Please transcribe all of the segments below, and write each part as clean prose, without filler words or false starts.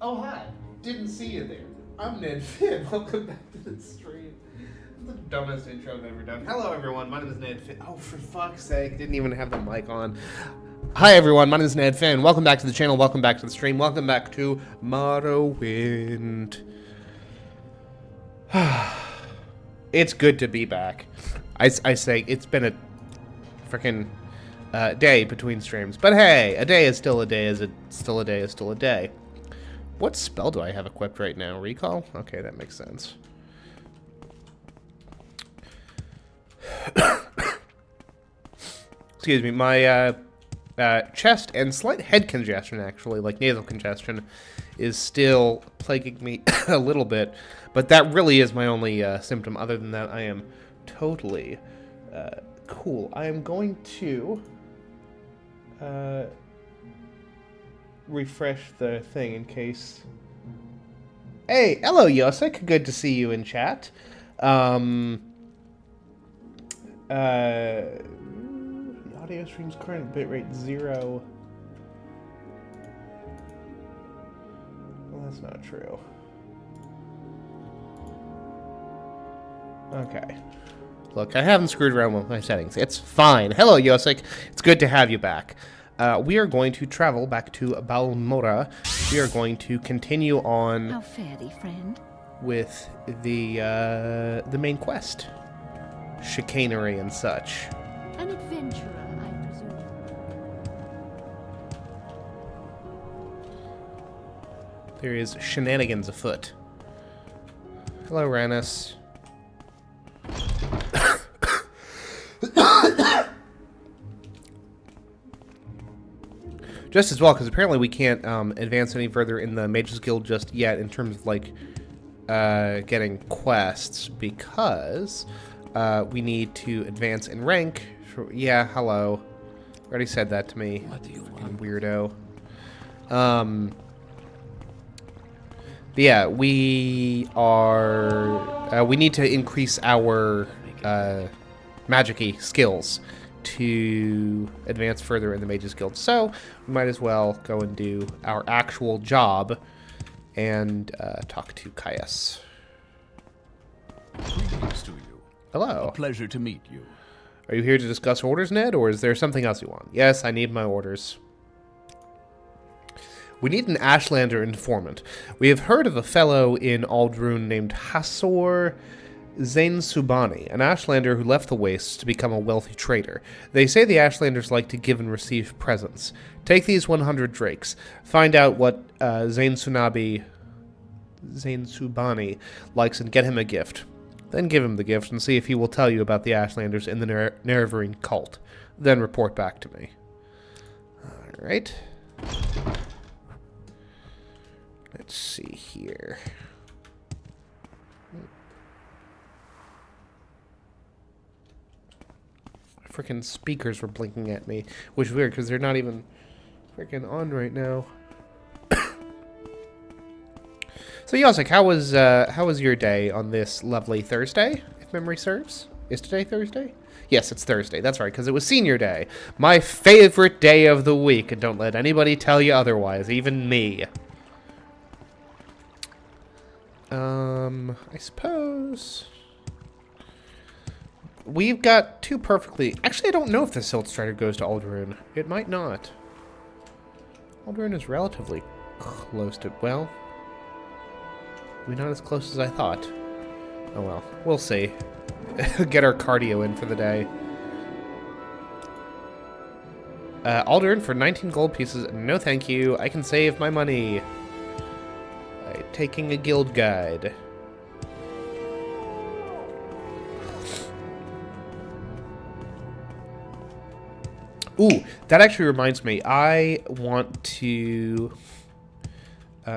Oh, hi. Didn't see you there. I'm Ned Finn. Welcome back to the stream. The dumbest intro I've ever done. Hello, everyone. My name is Ned Finn. Oh, for fuck's sake. Didn't even have the mic on. Hi, everyone. My name is Ned Finn. Welcome back to the channel. Welcome back to the stream. Welcome back to Morrowind. It's good to be back. I say it's been a freaking day between streams. But hey, a day is still a day, still a day is still a day. What spell do I have equipped right now? Recall? Okay, that makes sense. Excuse me, my chest and slight head congestion, actually, like nasal congestion, is still plaguing me a little bit. But that really is my only symptom. Other than that, I am totally cool. I am going to refresh the thing in case. Hey, hello, Yosik. Good to see you in chat. The audio stream's current bitrate 0. Well, that's not true. Okay. Look, I haven't screwed around with my settings. It's fine. Hello, Yosik. It's good to have you back. We are going to travel back to Balmora. We are going to continue on. How fare thee, friend? With the main quest, chicanery and such. An adventurer, I presume. There is shenanigans afoot. Hello, Rannis. Just as well, because apparently we can't advance any further in the Mages Guild just yet in terms of, like, getting quests, because we need to advance in rank. Yeah, hello. Already said that to me. What do you want? Weirdo. But yeah, we are. We need to increase our magic-y skills to advance further in the Mages Guild. So we might as well go and do our actual job and talk to Caius. Greetings to you. Hello. A pleasure to meet you. Are you here to discuss orders, Ned, or is there something else you want? Yes, I need my orders. We need an Ashlander informant. We have heard of a fellow in Aldrune named Hasor Zainsubani, an Ashlander who left the Wastes to become a wealthy trader. They say the Ashlanders like to give and receive presents. Take these 100 drakes. Find out what Zainsubani likes and get him a gift. Then give him the gift and see if he will tell you about the Ashlanders in the Nerevarine cult. Then report back to me. Alright. Let's see here. Freaking speakers were blinking at me, which is weird because they're not even freaking on right now. So Yosik, how was your day on this lovely Thursday, if memory serves? Is today Thursday? Yes, it's Thursday. That's right, because it was senior day. My favorite day of the week, and don't let anybody tell you otherwise, even me. I suppose we've got two perfectly. Actually, I don't know if the Silt Strider goes to Aldrune. It might not. Aldrune is relatively close to. Well, maybe not as close as I thought. Oh well, we'll see. Get our cardio in for the day. Aldrune for 19 gold pieces. No, thank you. I can save my money by taking a guild guide. Ooh, that actually reminds me. I want to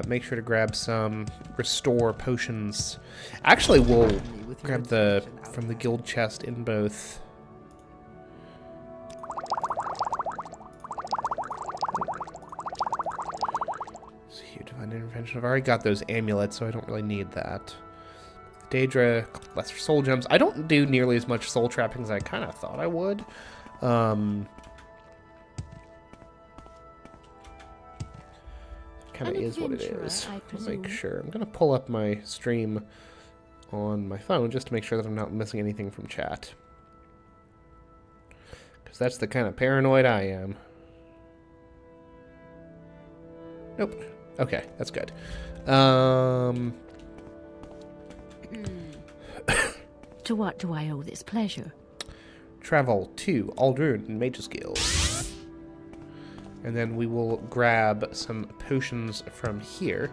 make sure to grab some restore potions. Actually, we'll grab the from the guild chest in both. Let's see here, divine intervention. I've already got those amulets, so I don't really need that. Daedra, lesser soul gems. I don't do nearly as much soul trapping as I kind of thought I would. kind of An is what it adventurer, is. I I'll presume. make sure. I'm going to pull up my stream on my phone just to make sure that I'm not missing anything from chat. Because that's the kind of paranoid I am. Nope. Okay, that's good. To what do I owe this pleasure? Travel to Aldrun and Mage's Guild. And then we will grab some potions from here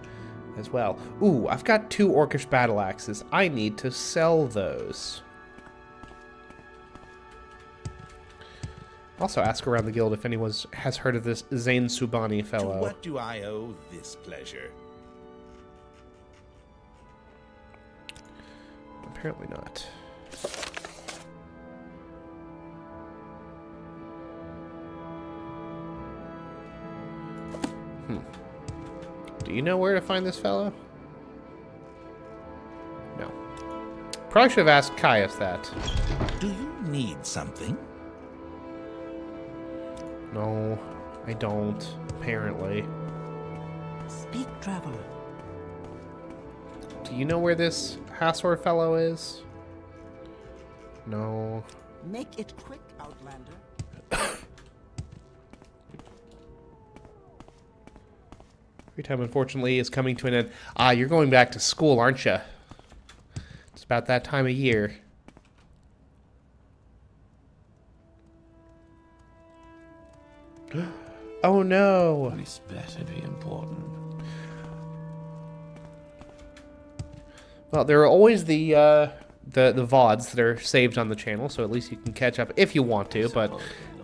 as well. Ooh, I've got 2 Orcish battle axes. I need to sell those. Also ask around the guild if anyone has heard of this Zane Subani fellow. To what do I owe this pleasure? Apparently not. Do you know where to find this fellow? No. Probably should have asked Caius that. Do you need something? No, I don't, apparently. Speak, traveler. Do you know where this Hasor fellow is? No. Make it quick, Outlander. Free time, unfortunately, is coming to an end. Ah, you're going back to school, aren't you? It's about that time of year. Oh no! This better be important. Well, there are always the VODs that are saved on the channel, so at least you can catch up if you want to, but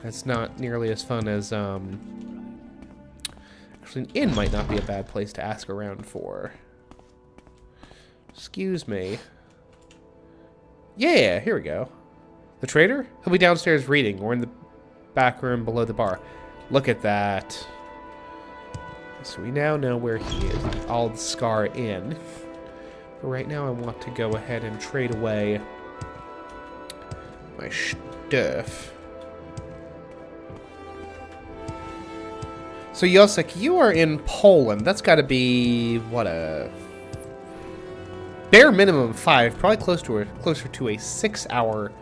that's not nearly as fun as, actually, an inn might not be a bad place to ask around for. Excuse me. Yeah, here we go. The trader? He'll be downstairs reading, or in the back room below the bar. Look at that. So we now know where he is, the Aldscar Inn. But right now I want to go ahead and trade away my stuff. So Josek, you are in Poland. That's got to be, what, a bare minimum 5, probably closer to a 6-hour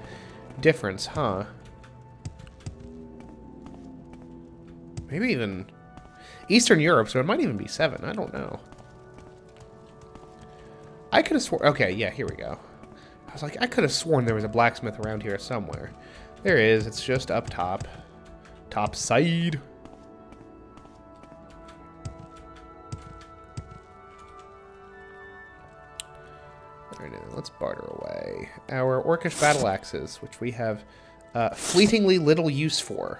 difference, huh? Maybe even Eastern Europe, so it might even be 7. I don't know. I could have sworn... Okay, yeah, here we go. I was like, I could have sworn there was a blacksmith around here somewhere. There is. It's just up top. Top side. Alright, let's barter away our Orcish battle axes, which we have fleetingly little use for.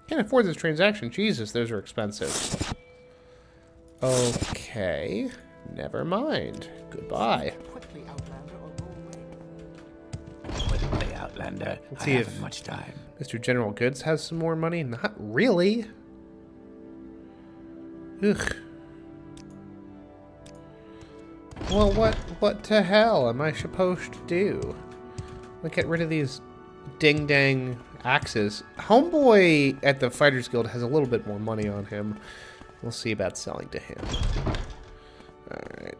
Can't afford this transaction. Jesus, those are expensive. Okay. Never mind. Goodbye. Quickly, Outlander, or go away. Quickly, Outlander. Let's I see haven't if much time. Mr. General Goods has some more money. Not really. Ugh. Well, what to hell am I supposed to do? Like, get rid of these ding-dang axes. Homeboy at the Fighters Guild has a little bit more money on him. We'll see about selling to him. Alright.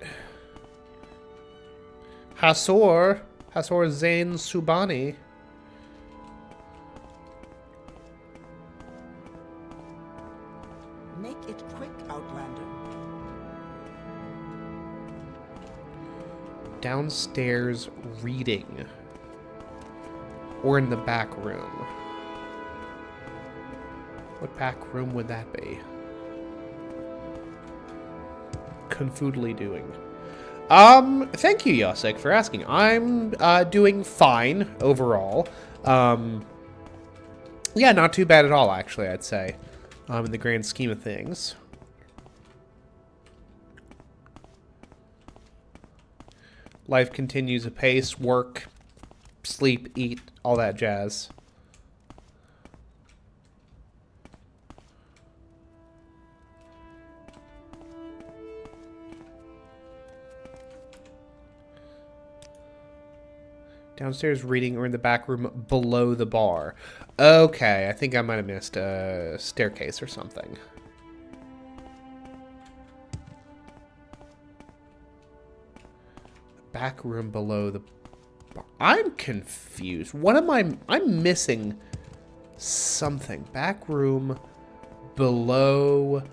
Hasor Zane Subani. Make it quick, Outlander. Downstairs reading. Or in the back room. What back room would that be? Confoodly doing. Thank you, Josek, for asking. I'm doing fine overall. Yeah, not too bad at all, actually, I'd say. In the grand scheme of things. Life continues apace, work, sleep, eat, all that jazz. Downstairs reading or in the back room below the bar. Okay, I think I might have missed a staircase or something. Back room below the bar. I'm confused. What am I'm missing something. Back room below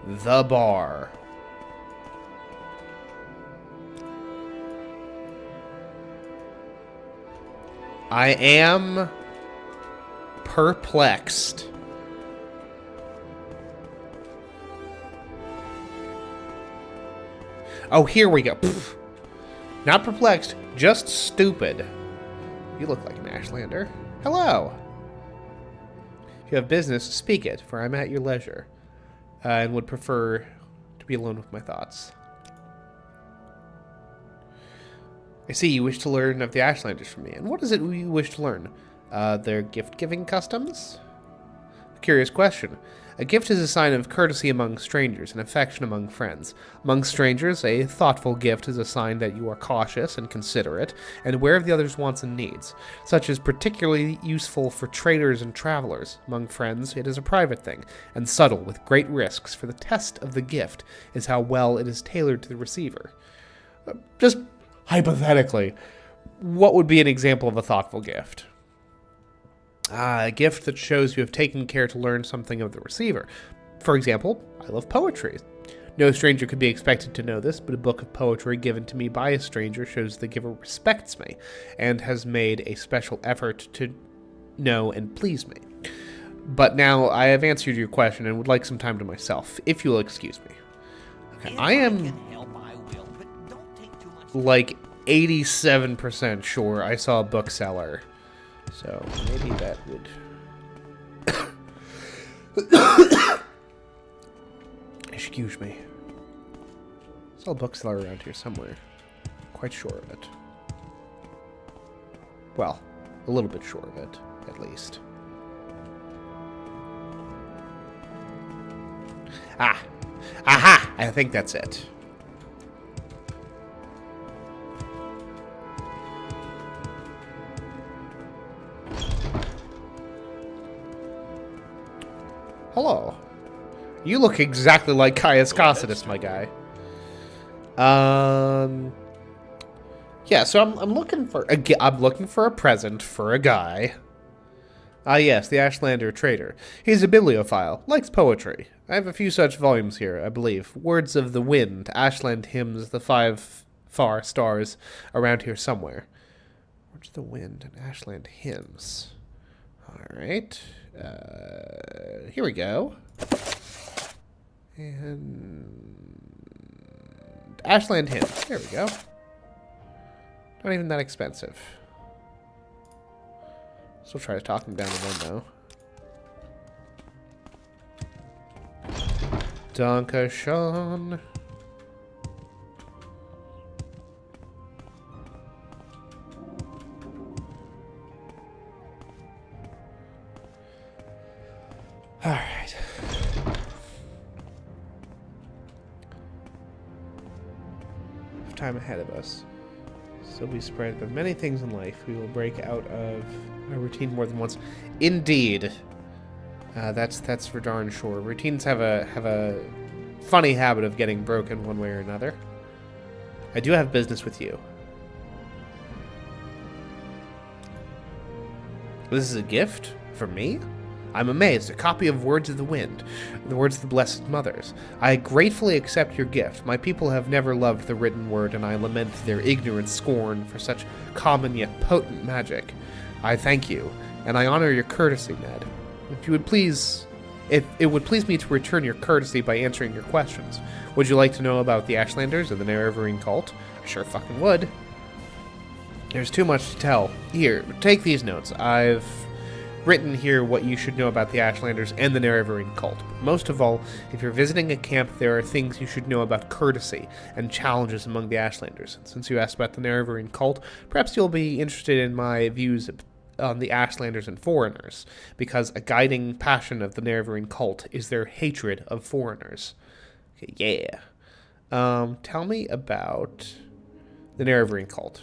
the bar. I am perplexed. Oh, here we go. Pfft. Not perplexed, just stupid. You look like an Ashlander. Hello. If you have business, speak it, for I'm at your leisure, and would prefer to be alone with my thoughts. I see you wish to learn of the Ashlanders from me. And what is it you wish to learn? Their gift-giving customs? A curious question. A gift is a sign of courtesy among strangers and affection among friends. Among strangers, a thoughtful gift is a sign that you are cautious and considerate and aware of the other's wants and needs. Such is particularly useful for traders and travelers. Among friends, it is a private thing and subtle with great risks, for the test of the gift is how well it is tailored to the receiver. Just hypothetically, what would be an example of a thoughtful gift? A gift that shows you have taken care to learn something of the receiver. For example, I love poetry. No stranger could be expected to know this, but a book of poetry given to me by a stranger shows the giver respects me and has made a special effort to know and please me. But now I have answered your question and would like some time to myself, if you will excuse me. Okay, I am like 87% sure I saw a bookseller. So maybe that would... Excuse me. I saw a bookseller around here somewhere. Quite sure of it. Well, a little bit sure of it, at least. Ah! Aha! I think that's it. Hello. You look exactly like Caius Cossidus, my guy. Yeah, so I'm looking for a present for a guy. Ah, yes, the Ashlander trader. He's a bibliophile, likes poetry. I have a few such volumes here, I believe. Words of the Wind, Ashland hymns, the 5 far stars around here somewhere. Words of the Wind and Ashland hymns. All right. Here we go. And Ashland hymns. There we go. Not even that expensive. Still try to talk him down to one, though. Dankeschön. All right. Have time ahead of us. So we spread with many things in life. We will break out of our routine more than once. Indeed. That's for darn sure. Routines have a funny habit of getting broken one way or another. I do have business with you. This is a gift from me? I'm amazed. A copy of Words of the Wind, the words of the Blessed Mothers. I gratefully accept your gift. My people have never loved the written word, and I lament their ignorant scorn for such common yet potent magic. I thank you, and I honor your courtesy, Ned. If it would please me to return your courtesy by answering your questions. Would you like to know about the Ashlanders and the Nerevarine cult? I sure fucking would. There's too much to tell. Here, take these notes. I've written here what you should know about the Ashlanders and the Nerevarine cult. But most of all, if you're visiting a camp, there are things you should know about courtesy and challenges among the Ashlanders. And since you asked about the Nerevarine cult, perhaps you'll be interested in my views on the Ashlanders and foreigners, because a guiding passion of the Nerevarine cult is their hatred of foreigners. Okay, yeah. Tell me about the Nerevarine cult.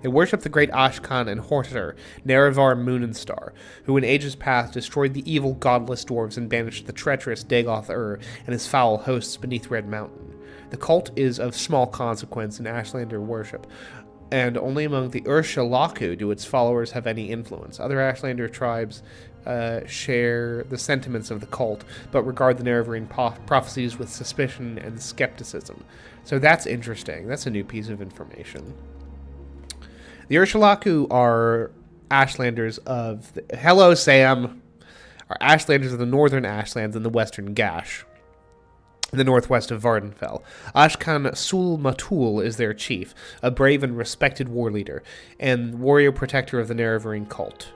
They worship the great Ashkan and Horter, Nerevar Moon and Star, who in ages past destroyed the evil godless dwarves and banished the treacherous Dagoth-Ur and his foul hosts beneath Red Mountain. The cult is of small consequence in Ashlander worship, and only among the Urshalaku do its followers have any influence. Other Ashlander tribes share the sentiments of the cult, but regard the Nerevarine prophecies with suspicion and skepticism. So that's interesting. That's a new piece of information. The Urshalaku are Ashlanders of... Hello, Sam! Are Ashlanders of the northern Ashlands and the western Gash, in the northwest of Vvardenfell. Ashkan Sul Matul is their chief, a brave and respected war leader, and warrior protector of the Nerevarine cult.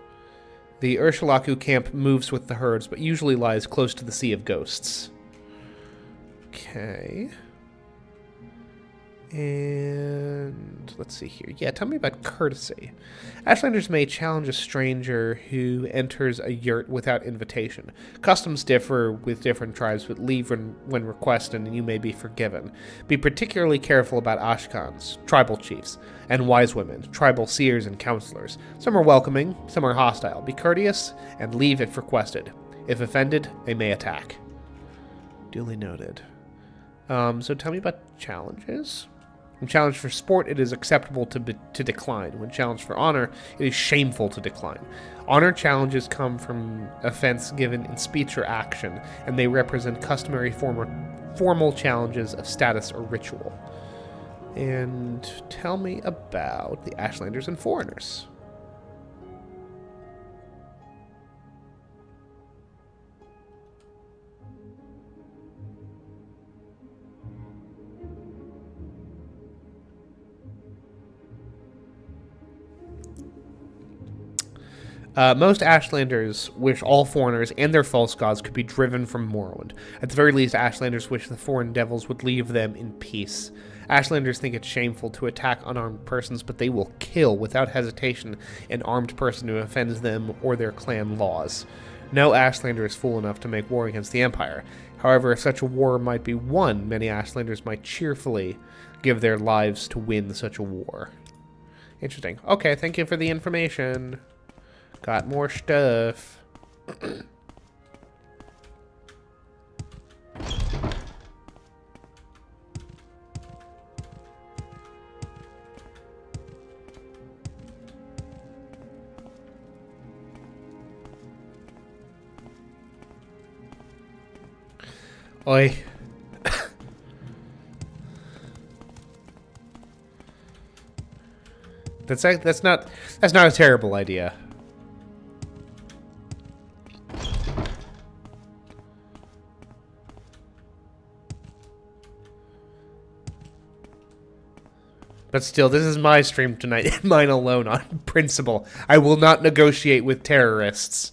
The Urshalaku camp moves with the herds, but usually lies close to the Sea of Ghosts. Okay... And let's see here. Yeah, tell me about courtesy. Ashlanders may challenge a stranger who enters a yurt without invitation. Customs differ with different tribes, but leave when requested and you may be forgiven. Be particularly careful about Ashkans, tribal chiefs, and wise women, tribal seers and counselors. Some are welcoming, some are hostile. Be courteous and leave if requested. If offended, they may attack. Duly noted. So tell me about challenges. When challenged for sport, it is acceptable to decline. When challenged for honor, it is shameful to decline. Honor challenges come from offense given in speech or action, and they represent customary formal challenges of status or ritual. And tell me about the Ashlanders and foreigners. Most Ashlanders wish all foreigners and their false gods could be driven from Morrowind. At the very least, Ashlanders wish the foreign devils would leave them in peace. Ashlanders think it's shameful to attack unarmed persons, but they will kill without hesitation an armed person who offends them or their clan laws. No Ashlander is fool enough to make war against the Empire. However, if such a war might be won, many Ashlanders might cheerfully give their lives to win such a war. Interesting. Okay, thank you for the information. Got more stuff. Oi. That's not a terrible idea. But still, this is my stream tonight, and mine alone on principle. I will not negotiate with terrorists.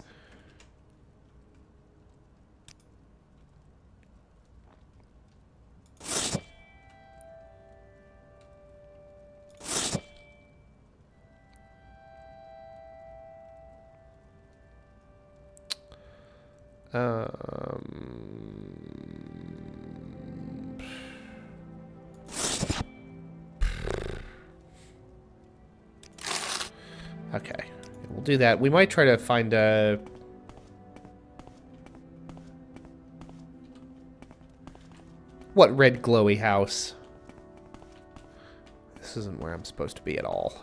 Okay, we'll do that. We might try to find a... What red glowy house? This isn't where I'm supposed to be at all.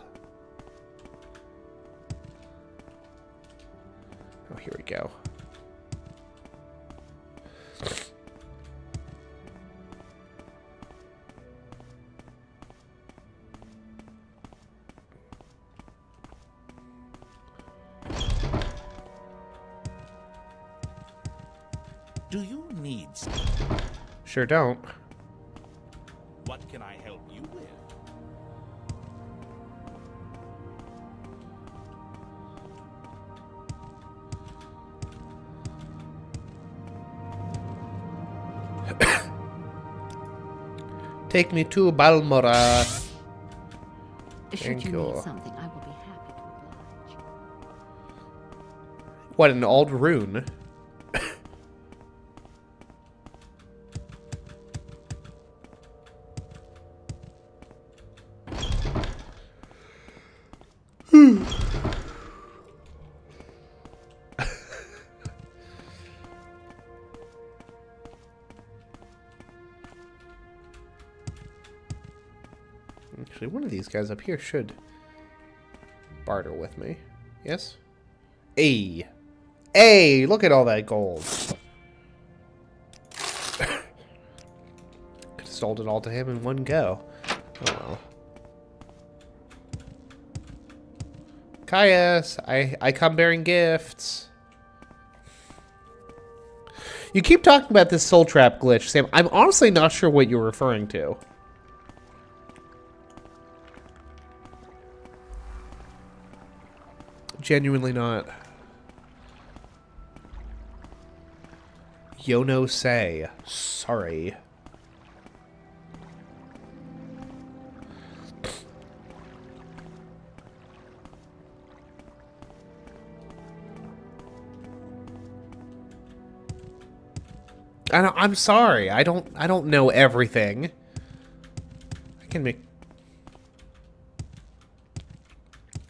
Oh, here we go. Do you need some? Sure don't. What can I help you with? Take me to Balmora. Should Thank you you. need something, I will be happy to oblige. What, an old rune? Actually, one of these guys up here should barter with me. Yes? Hey! Hey! Look at all that gold! Could have sold it all to him in one go. Oh well. Caius! I come bearing gifts. You keep talking about this soul trap glitch, Sam. I'm honestly not sure what you're referring to. Genuinely not. Yono say. Sorry. I'm sorry. I don't know everything. I can make.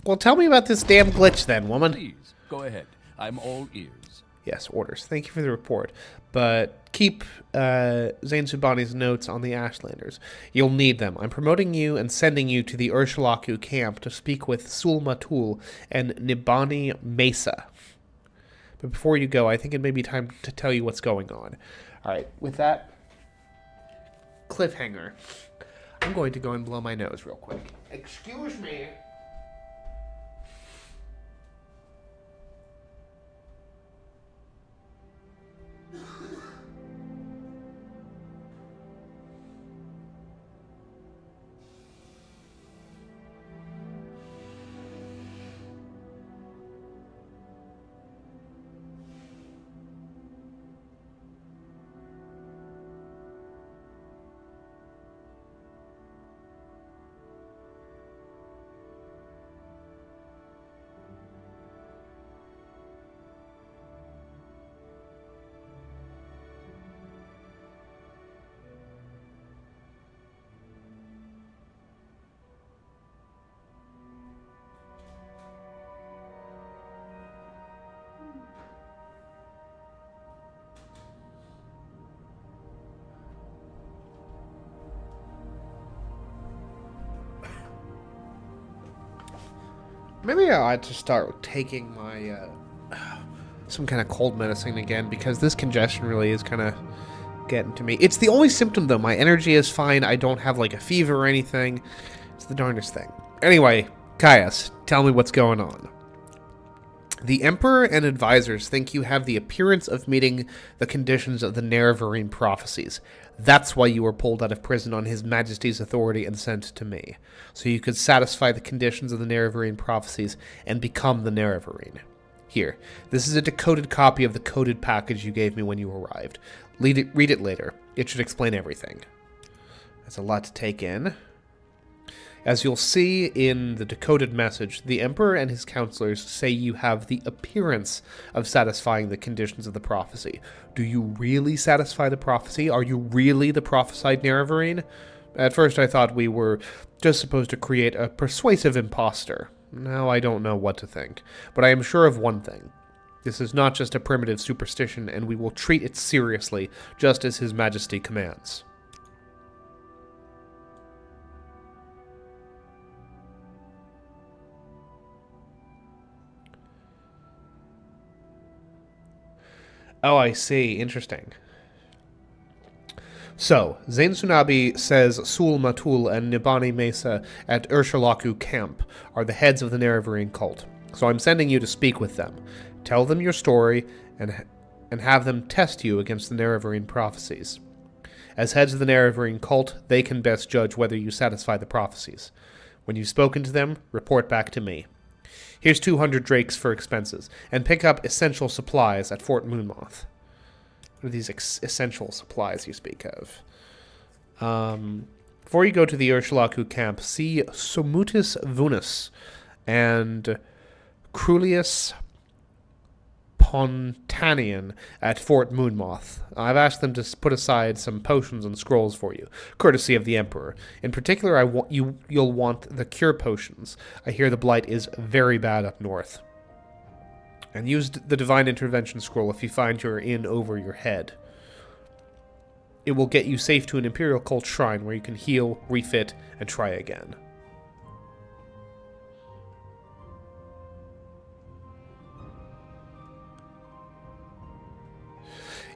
Well, tell me about this damn glitch then, woman. Please, go ahead. I'm all ears. Yes, orders. Thank you for the report. But keep Zane Subani's notes on the Ashlanders. You'll need them. I'm promoting you and sending you to the Urshalaku camp to speak with Sul Matul and Nibani Mesa. But before you go, I think it may be time to tell you what's going on. All right, with that cliffhanger, I'm going to go and blow my nose real quick. Excuse me. Maybe I ought to start taking my, some kind of cold medicine again, because this congestion really is kind of getting to me. It's the only symptom, though. My energy is fine. I don't have, like, a fever or anything. It's the darndest thing. Anyway, Caius, tell me what's going on. The Emperor and advisors think you have the appearance of meeting the conditions of the Nerevarine prophecies. That's why you were pulled out of prison on His Majesty's authority and sent to me, so you could satisfy the conditions of the Nerevarine prophecies and become the Nerevarine. Here, this is a decoded copy of the coded package you gave me when you arrived. Read it later. It should explain everything. That's a lot to take in. As you'll see in the decoded message, the Emperor and his counselors say you have the appearance of satisfying the conditions of the prophecy. Do you really satisfy the prophecy? Are you really the prophesied Nerevarine? At first I thought we were just supposed to create a persuasive imposter. Now I don't know what to think. But I am sure of one thing. This is not just a primitive superstition, and we will treat it seriously, just as His Majesty commands. Oh, I see. Interesting. So, Zain Tsunabi says Sul Matul and Nibani Mesa at Urshalaku camp are the heads of the Nerevarine cult. So I'm sending you to speak with them. Tell them your story and have them test you against the Nerevarine prophecies. As heads of the Nerevarine cult, they can best judge whether you satisfy the prophecies. When you've spoken to them, report back to me. Here's 200 drakes for expenses, and pick up essential supplies at Fort Moonmoth. What are these essential supplies you speak of? Before you go to the Urshalaku camp, see Somutus Vunus and Crulius Pontanian at Fort Moonmoth. I've asked them to put aside some potions and scrolls for you, courtesy of the Emperor. In particular, you'll want the cure potions. I hear the blight is very bad up north. And use the Divine Intervention scroll if you find you're in over your head. It will get you safe to an Imperial Cult shrine where you can heal, refit, and try again.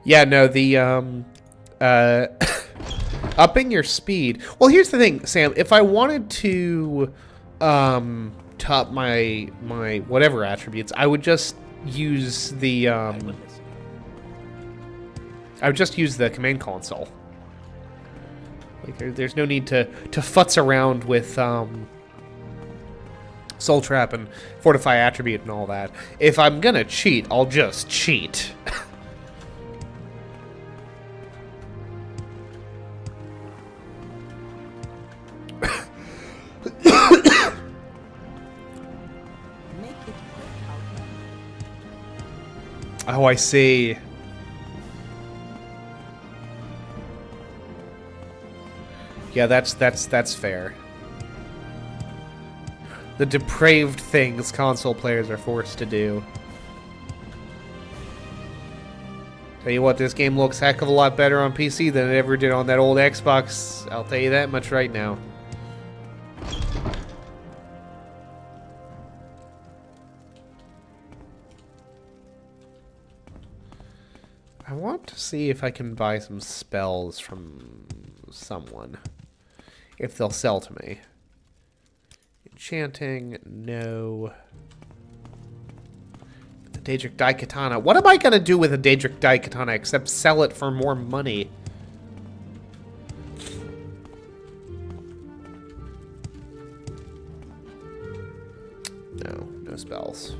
Yeah, no, the, upping your speed. Well, here's the thing, Sam. If I wanted to, top my whatever attributes, I would just use the, I would just use the command console. Like, there's no need to futz around with, Soul Trap and Fortify Attribute and all that. If I'm gonna cheat, I'll just cheat. Oh, I see. Yeah, that's fair. The depraved things console players are forced to do. Tell you what, this game looks a heck of a lot better on PC than it ever did on that old Xbox. I'll tell you that much right now. I want to see if I can buy some spells from someone. If they'll sell to me. Enchanting, no. The Daedric Daikatana. What am I going to do with a Daedric Daikatana except sell it for more money? No spells.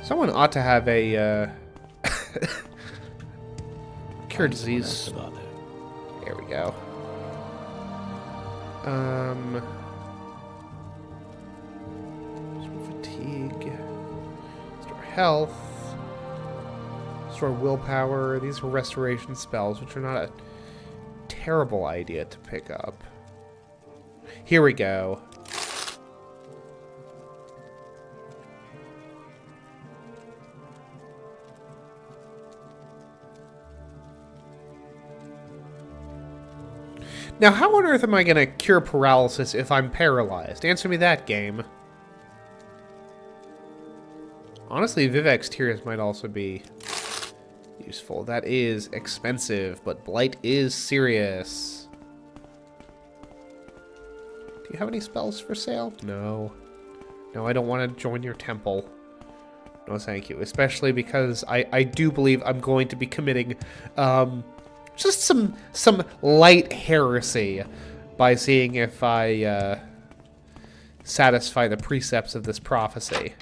Someone ought to have a cure disease. There we go. Restore fatigue. Restore health. Restore willpower. These are restoration spells, which are not a terrible idea to pick up. Here we go. Now, how on earth am I going to cure paralysis if I'm paralyzed? Answer me that, game. Honestly, Vivek's Tears might also be useful. That is expensive, but Blight is serious. Do you have any spells for sale? No. No, I don't want to join your temple. No, thank you. Especially because I do believe I'm going to be committing, just some light heresy by seeing if I satisfy the precepts of this prophecy.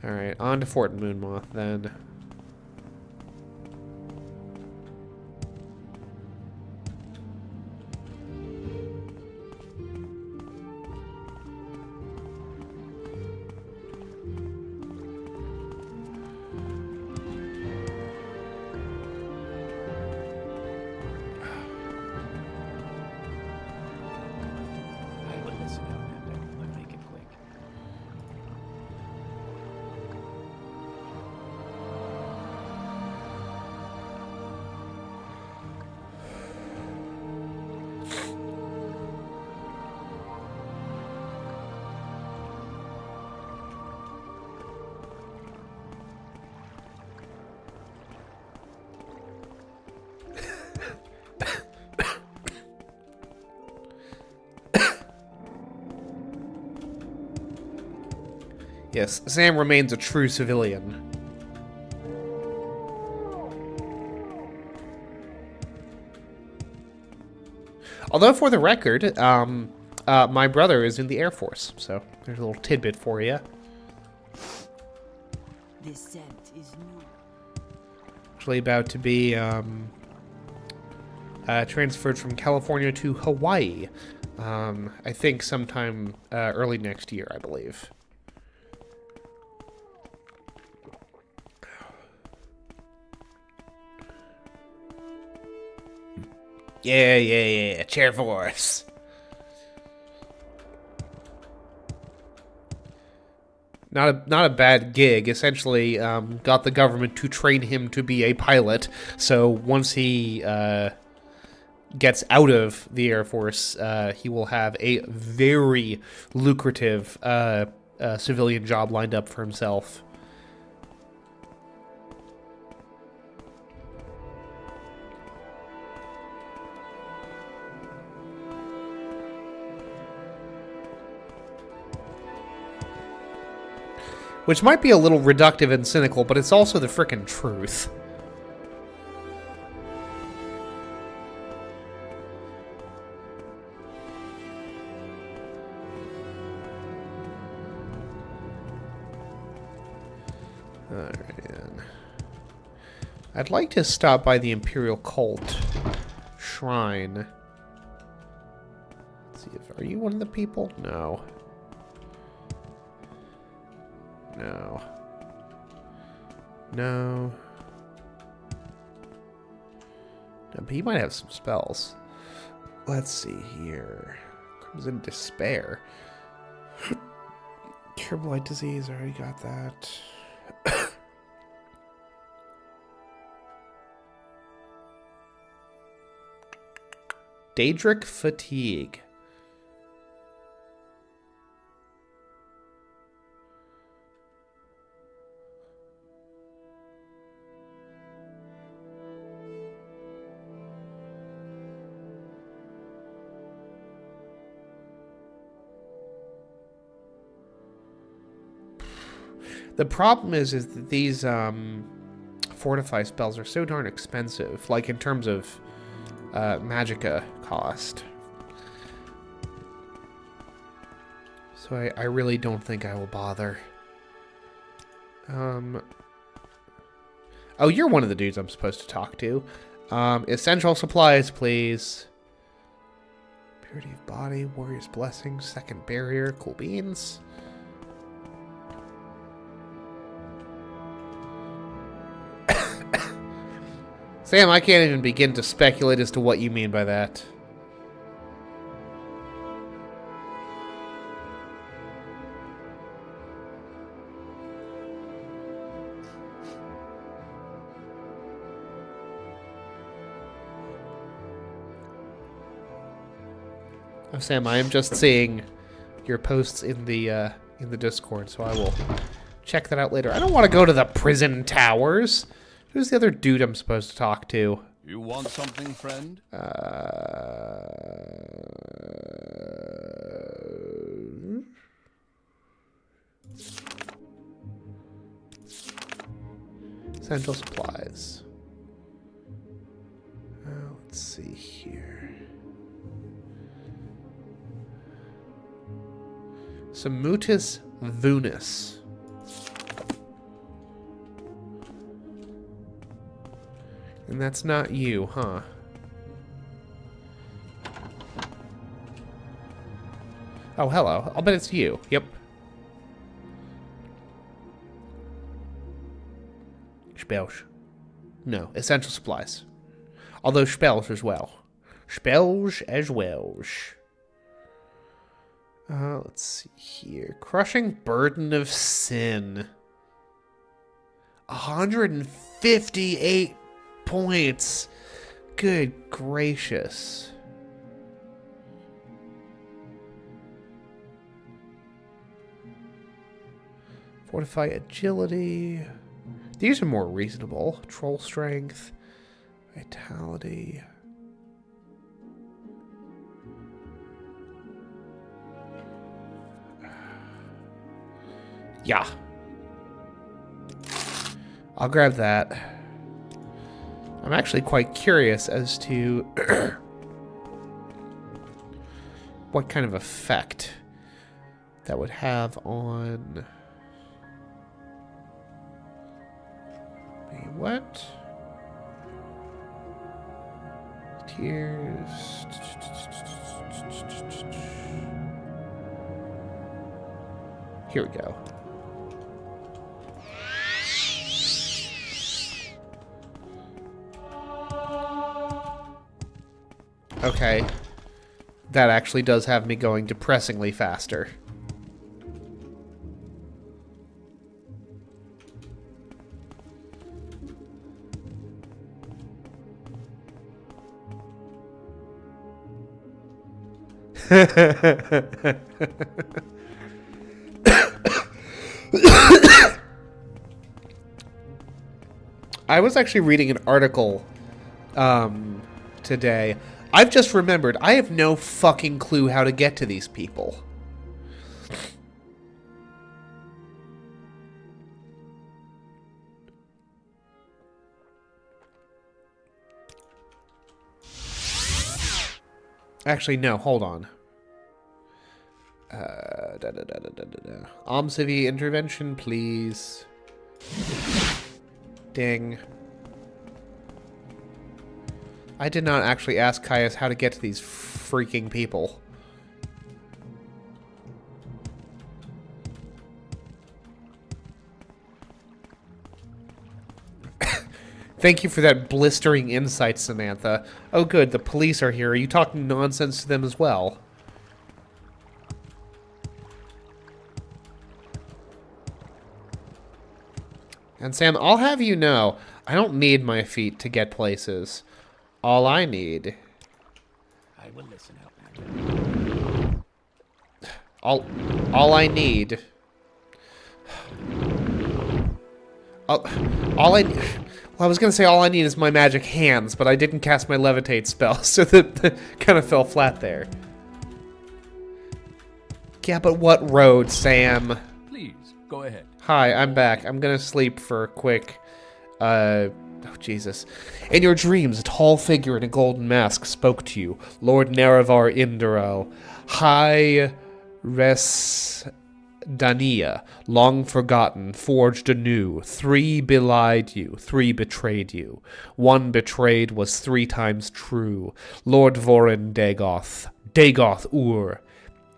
Alright, on to Fort Moonmoth then. Yes, Sam remains a true civilian. Although, for the record, my brother is in the Air Force, so there's a little tidbit for you. This scent is new. actually about to be transferred from California to Hawaii. I think sometime early next year, I believe. Yeah. Chair force. Not a bad gig. Essentially, got the government to train him to be a pilot. So once he gets out of the Air Force, he will have a very lucrative civilian job lined up for himself. Which might be a little reductive and cynical, but it's also the frickin' truth. Alright. I'd like to stop by the Imperial Cult Shrine. Let's see if... Are you one of the people? No. No. No. No, but he might have some spells. Let's see here. Crimson Despair. Curable Light Disease, I already got that. Daedric Fatigue. The problem is that these fortify spells are so darn expensive, like in terms of magicka cost. So I really don't think I will bother. Oh, you're one of the dudes I'm supposed to talk to. Essential supplies, please. Purity of body, warrior's blessing, second barrier, cool beans. Sam, I can't even begin to speculate as to what you mean by that. Oh, Sam, I am just seeing your posts in the Discord, so I will check that out later. I don't want to go to the prison towers. Who's the other dude I'm supposed to talk to? You want something, friend? Essential supplies. Let's see here. Samutus Vunis. And that's not you, huh? Oh, hello. I'll bet it's you. Yep. Spells. No, essential supplies. Although spells as well. Spells as well. Let's see here. Crushing Burden of Sin. 158 points. Good gracious. Fortify agility. These are more reasonable. Troll strength. Vitality. Yeah. I'll grab that. I'm actually quite curious as to what kind of effect that would have on... Wait, what? Here's... Here we go. Okay. That actually does have me going depressingly faster. I was actually reading an article today. I've just remembered, I have no fucking clue how to get to these people. Actually, no, hold on. Omcivi intervention, please. Ding. I did not actually ask Caius how to get to these freaking people. Thank you for that blistering insight, Samantha. Oh good, the police are here. Are you talking nonsense to them as well? And Sam, I'll have you know, I don't need my feet to get places. All I need... I will listen, Outlander. All I need... All I... Well, I was going to say all I need is my magic hands, but I didn't cast my levitate spell, so that kind of fell flat there. Yeah, but what road, Sam? Please, go ahead. Hi, I'm back. I'm going to sleep for a quick... Oh, Jesus. In your dreams, a tall figure in a golden mask spoke to you. Lord Nerevar Indero. High Resdania, long forgotten, forged anew. 3 belied you, 3 betrayed you. 1 betrayed was 3 times true. Lord Vorin Dagoth. Dagoth Ur.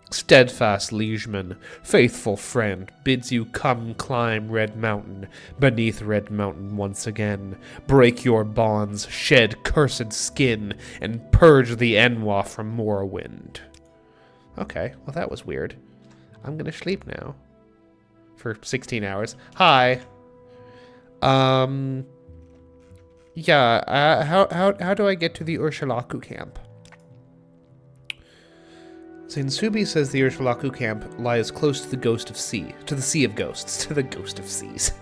Steadfast liegeman, faithful friend, bids you come climb Red Mountain, beneath Red Mountain once again. Break your bonds, shed cursed skin, and purge the Enwa from Morrowind. Okay, well that was weird. I'm gonna sleep now. For 16 hours. Hi. Yeah, how do I get to the Urshulaku camp? Zinsubi says the Urshulaku camp lies close to the Ghost of Sea. To the Sea of Ghosts. To the Ghost of Seas.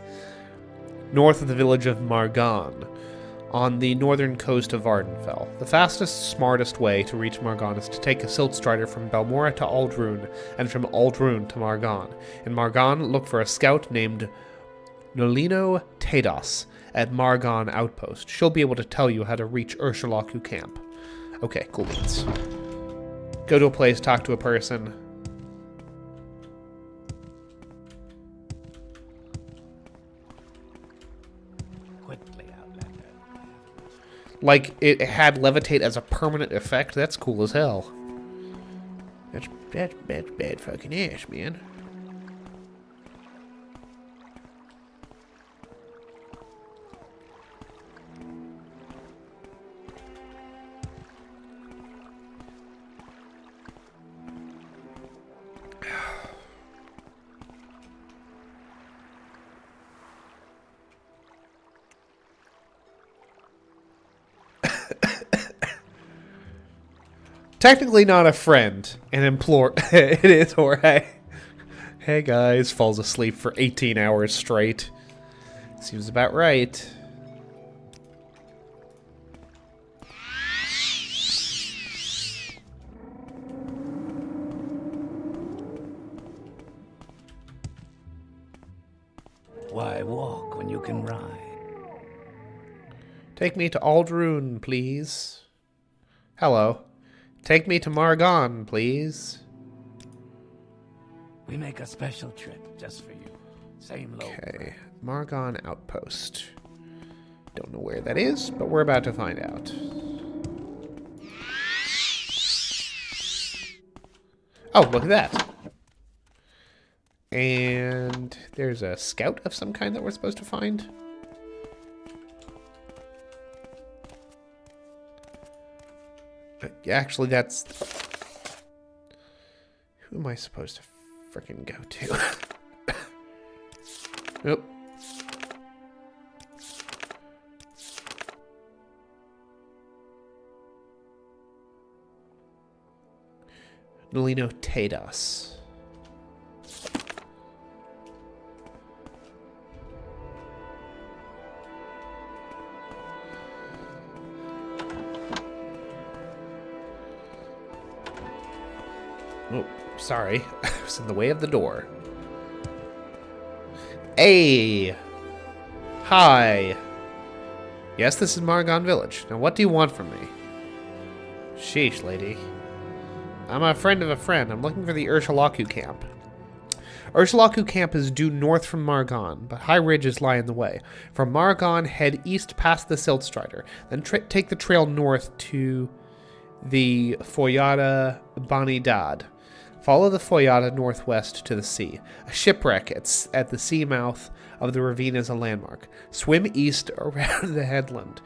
North of the village of Margan, on the northern coast of Vvardenfell. The fastest, smartest way to reach Margan is to take a silt strider from Balmora to Aldrune, and from Aldrune to Margan. In Margan, look for a scout named Nolino Tados at Margan Outpost. She'll be able to tell you how to reach Urshulaku camp. Okay, cool beans. Go to a place, talk to a person. Quickly, Outlander. Like, it had levitate as a permanent effect? That's cool as hell. That's bad fucking ass, man. Technically not a friend, an implore. It is Jorge. Hey guys, falls asleep for 18 hours straight. Seems about right. Why walk when you can ride? Take me to Aldrune, please. Hello. Take me to Margan, please. We make a special trip just for you. Same low. Okay, Margan Outpost. Don't know where that is, but we're about to find out. Oh, look at that. And there's a scout of some kind that we're supposed to find. Actually, that's... Who am I supposed to frickin' go to? Nope. Nolino Tados. Oh, sorry. I was in the way of the door. Hey! Hi! Yes, this is Margon Village. Now, what do you want from me? Sheesh, lady. I'm a friend of a friend. I'm looking for the Urshalaku camp. Urshalaku camp is due north from Margon, but high ridges lie in the way. From Margon, head east past the Siltstrider, then take the trail north to the Foyada Banidad. Follow the Foyada northwest to the sea. A shipwreck at the sea mouth of the ravine is a landmark. Swim east around the headland.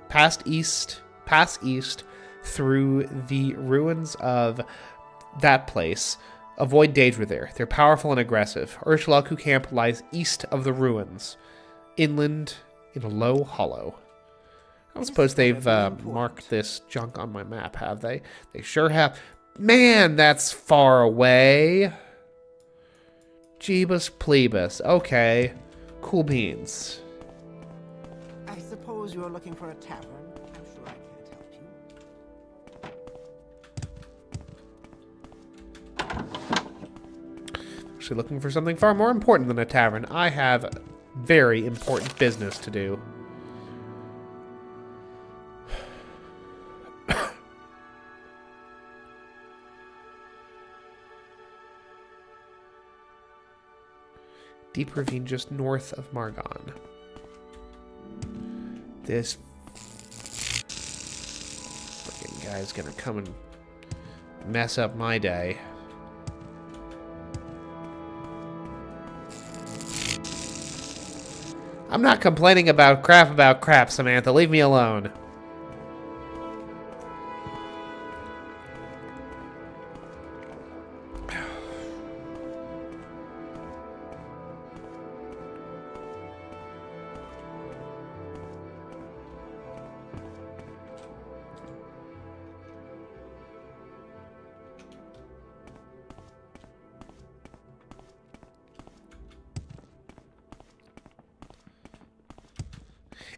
Pass east through the ruins of that place. Avoid Daedra there. They're powerful and aggressive. Urshalaku camp lies east of the ruins, inland in a low hollow. I don't suppose they've marked this junk on my map, have they? They sure have. Man, that's far away. Jeebus plebus. Okay. Cool beans. I suppose you're looking for a tavern. I'm sure I can't help you. Actually looking for something far more important than a tavern. I have very important business to do. Deep ravine just north of Margon. This fucking guy's gonna come and mess up my day. I'm not complaining about crap, Samantha. Leave me alone.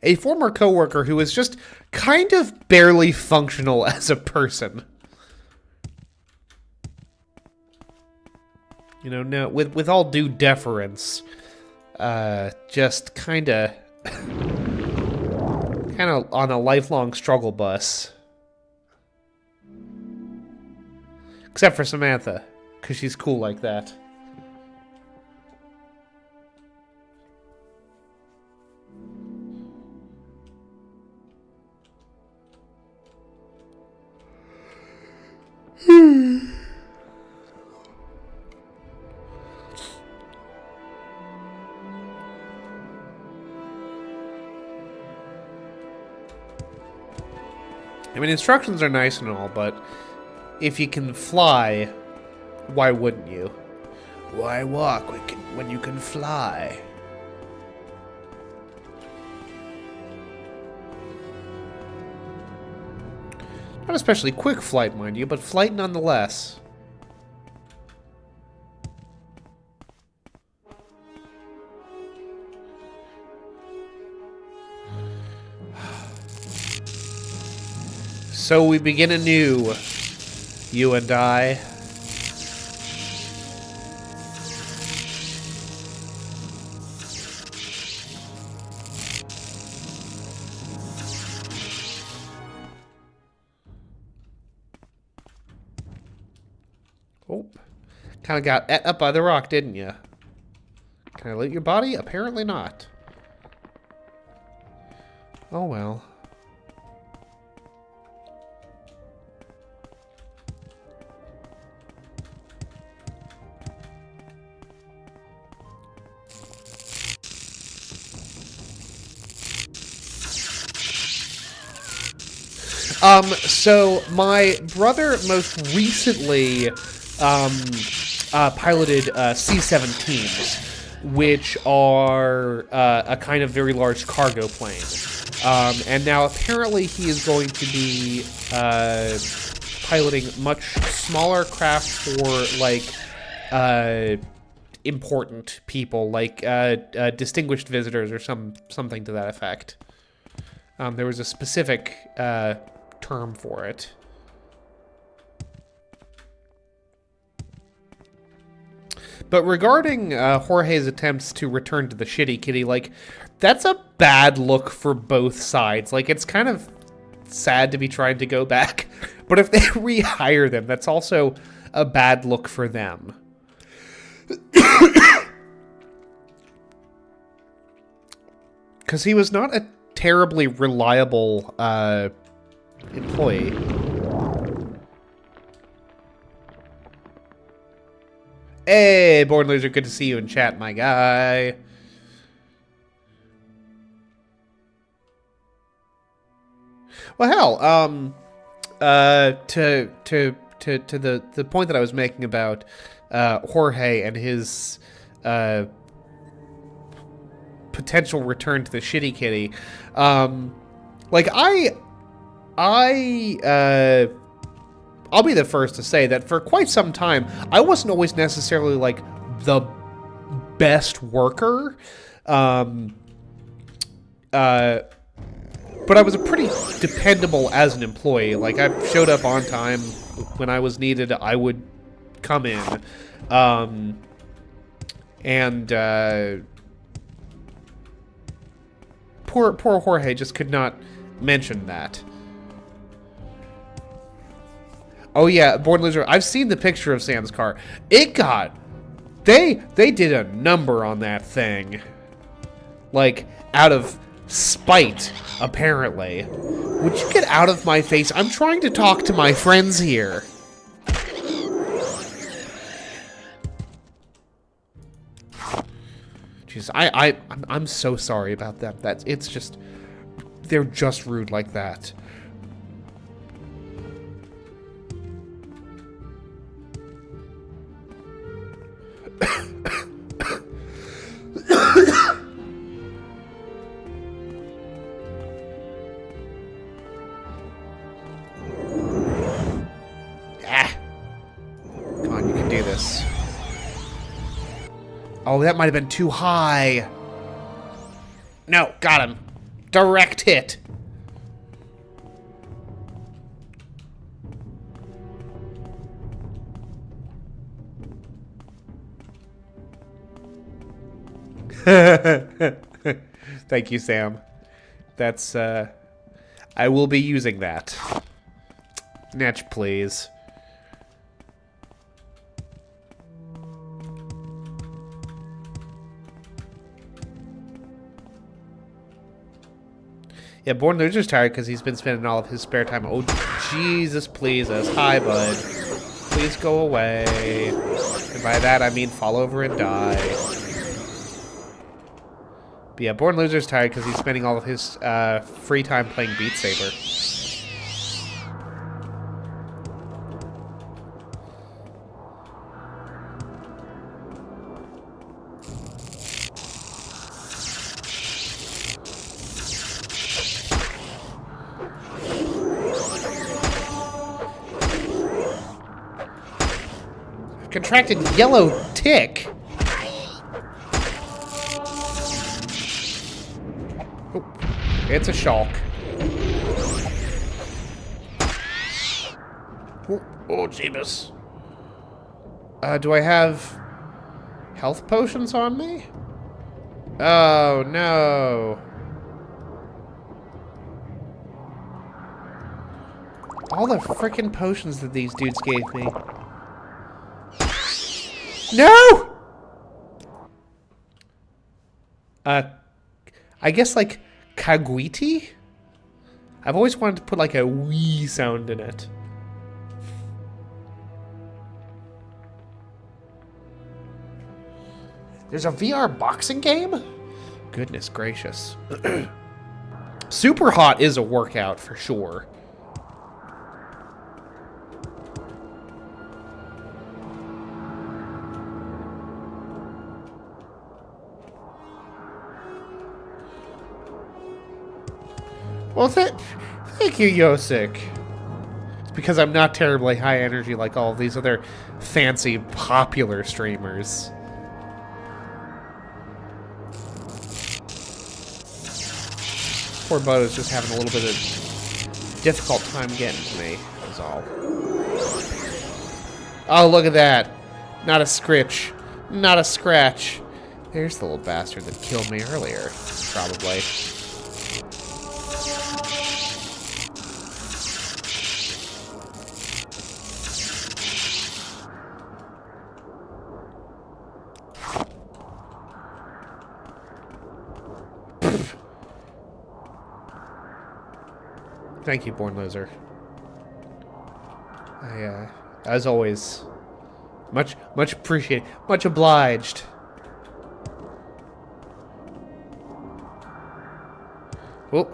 A former coworker who is just kind of barely functional as a person. You know, no, with all due deference, just kind of on a lifelong struggle bus. Except for Samantha, because she's cool like that. I mean, instructions are nice and all, but if you can fly, why wouldn't you? Why walk when you can fly? Not especially quick flight, mind you, but flight nonetheless. So we begin anew, you and I. Oh, kind of got ate up by the rock, didn't you? Can I loot your body? Apparently not. Oh well. So my brother most recently piloted C-17s, which are a kind of very large cargo plane. And now apparently he is going to be piloting much smaller craft for, like, important people, like distinguished visitors or something to that effect. There was a specific term for it. But regarding Jorge's attempts to return to the shitty kitty, like, that's a bad look for both sides. Like, it's kind of sad to be trying to go back, but if they rehire them, that's also a bad look for them. Because he was not a terribly reliable employee. Hey, Born Loser, good to see you in chat, my guy. Well, hell, to the point that I was making about Jorge and his potential return to the shitty kitty, like I'll be the first to say that for quite some time, I wasn't always necessarily, like, the best worker, but I was pretty dependable as an employee. Like, I showed up on time when I was needed. I would come in, and poor Jorge just could not mention that. Oh yeah, Born Loser, I've seen the picture of Sam's car. It got... They did a number on that thing. Like, out of spite, apparently. Would you get out of my face? I'm trying to talk to my friends here. Jeez, I'm so sorry about them. It's just... They're just rude like that. Come on, you can do this. Oh, that might have been too high. No, got him. Direct hit. Thank you, Sam. That's, I will be using that. Netch, please. Yeah, Born Loser's tired because he's been spending all of his spare time. Oh, Jesus, please us. Hi, bud. Please go away. And by that, I mean fall over and die. But yeah, Born Loser's tired because he's spending all of his free time playing Beat Saber. I've contracted yellow tick. It's a shulk. Oh, Jeebus. Do I have health potions on me? Oh, no. All the frickin' potions that these dudes gave me. No! I guess, like, Kaguiti? I've always wanted to put, like, a wee sound in it. There's a VR boxing game? Goodness gracious. Super Hot is a workout, for sure. Well, thank you, Yosik. It's because I'm not terribly high energy like all of these other fancy, popular streamers. Poor Bodo's just having a little bit of difficult time getting to me, is all. Oh, look at that. Not a scritch. Not a scratch. There's the little bastard that killed me earlier, probably. Thank you, Born Loser. As always, much appreciated, much obliged. Oh,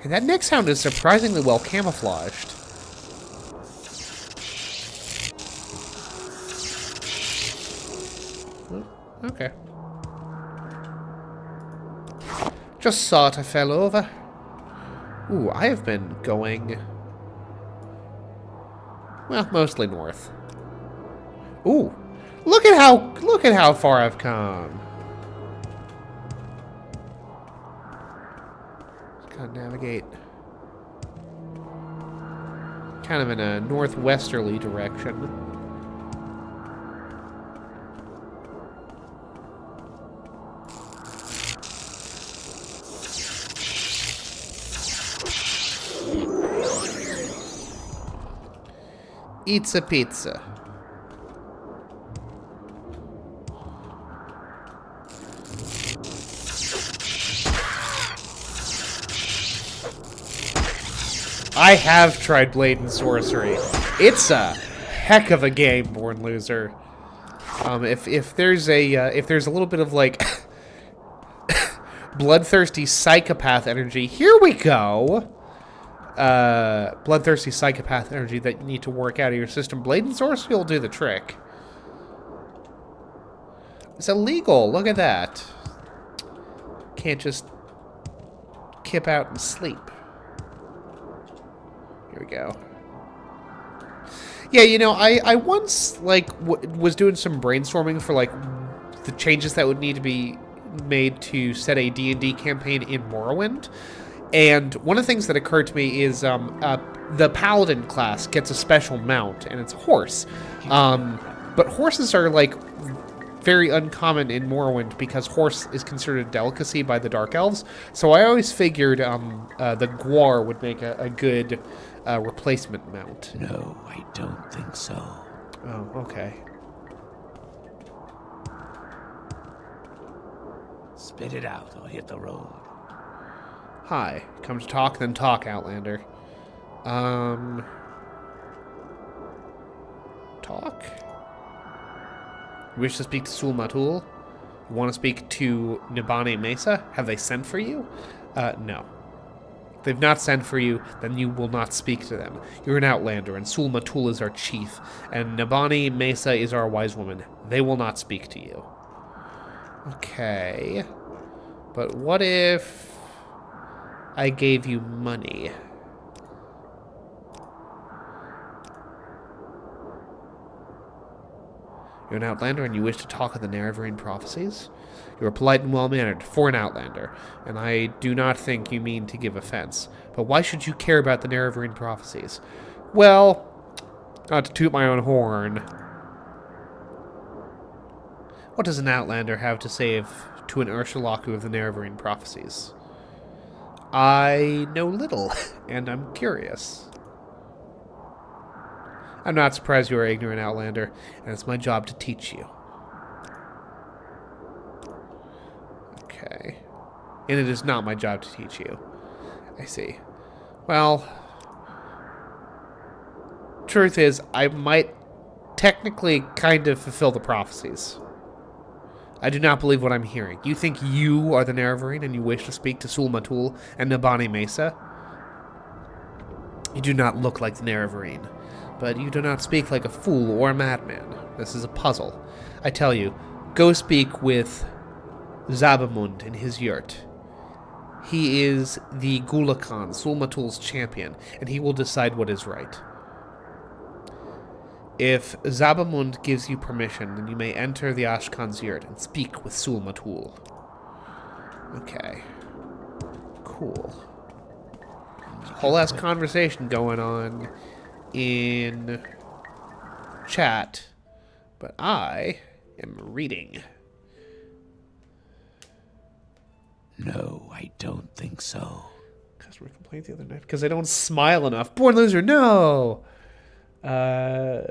and that next sound is surprisingly well camouflaged. Oh, okay. Just saw it, I fell over. Ooh, I have been going, well, mostly north. Ooh, look at how far I've come. Just gotta navigate kind of in a northwesterly direction. Eats a pizza. I have tried Blade and Sorcery. It's a heck of a game, Born Loser. If there's a little bit of like bloodthirsty psychopath energy, here we go. Bloodthirsty psychopath energy that you need to work out of your system. Blade and Sorcery will do the trick. It's illegal. Look at that. Can't just kip out and sleep. Here we go. Yeah, you know, I once like was doing some brainstorming for like the changes that would need to be made to set a D&D campaign in Morrowind. And one of the things that occurred to me is the Paladin class gets a special mount, and it's a horse. But horses are, like, very uncommon in Morrowind because horse is considered a delicacy by the Dark Elves. So I always figured the Gwar would make a good replacement mount. No, I don't think so. Oh, okay. Spit it out or hit the road. Hi. Come to talk, then talk, Outlander. Talk? You wish to speak to Sul Matul? You want to speak to Nibane Mesa? Have they sent for you? No. If they've not sent for you, then you will not speak to them. You're an Outlander, and Sul Matul is our chief, and Nibane Mesa is our wise woman. They will not speak to you. Okay. But what if I gave you money? You're an Outlander and you wish to talk of the Nerevarine prophecies? You are polite and well-mannered for an Outlander, and I do not think you mean to give offense. But why should you care about the Nerevarine prophecies? Well, not to toot my own horn. What does an Outlander have to say to an Urshulaku of the Nerevarine prophecies? I know little, and I'm curious. I'm not surprised you are ignorant, Outlander, and it's my job to teach you. Okay. And it is not my job to teach you. I see. Well, truth is, I might technically kind of fulfill the prophecies. I do not believe what I'm hearing. You think you are the Nerevarine and you wish to speak to Sul Matul and Nibane Mesa? You do not look like the Nerevarine, but you do not speak like a fool or a madman. This is a puzzle. I tell you, go speak with Zabamund in his yurt. He is the Gulakan, Sul-Matul's champion, and he will decide what is right. If Zabamund gives you permission, then you may enter the Ashkan's yurt and speak with Sul-Matul. Okay. Cool. Whole ass conversation going on in chat, but I am reading. No, I don't think so. Customer complaint the other night because I don't smile enough. Born loser, no. That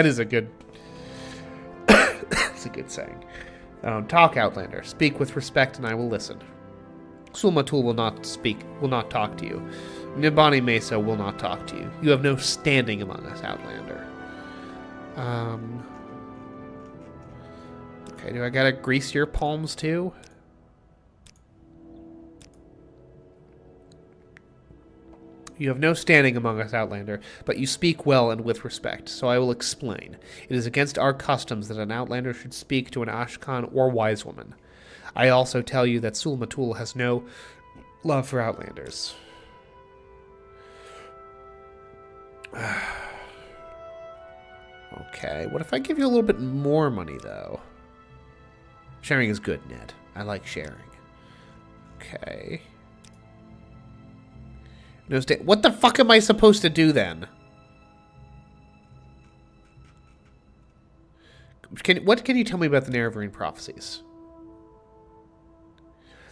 is a good. It's a good saying. Talk, Outlander. Speak with respect, and I will listen. Sul-Matul will not speak. Will not talk to you. Nibani Mesa will not talk to you. You have no standing among us, Outlander. Okay, do I gotta grease your palms too? You have no standing among us, Outlander, but you speak well and with respect, so I will explain. It is against our customs that an Outlander should speak to an Ashkan or wise woman. I also tell you that Sul-Matul has no love for Outlanders. Okay, what if I give you a little bit more money, though? Sharing is good, Ned. I like sharing. Okay. No what the fuck am I supposed to do, then? What can you tell me about the Nerevarine prophecies?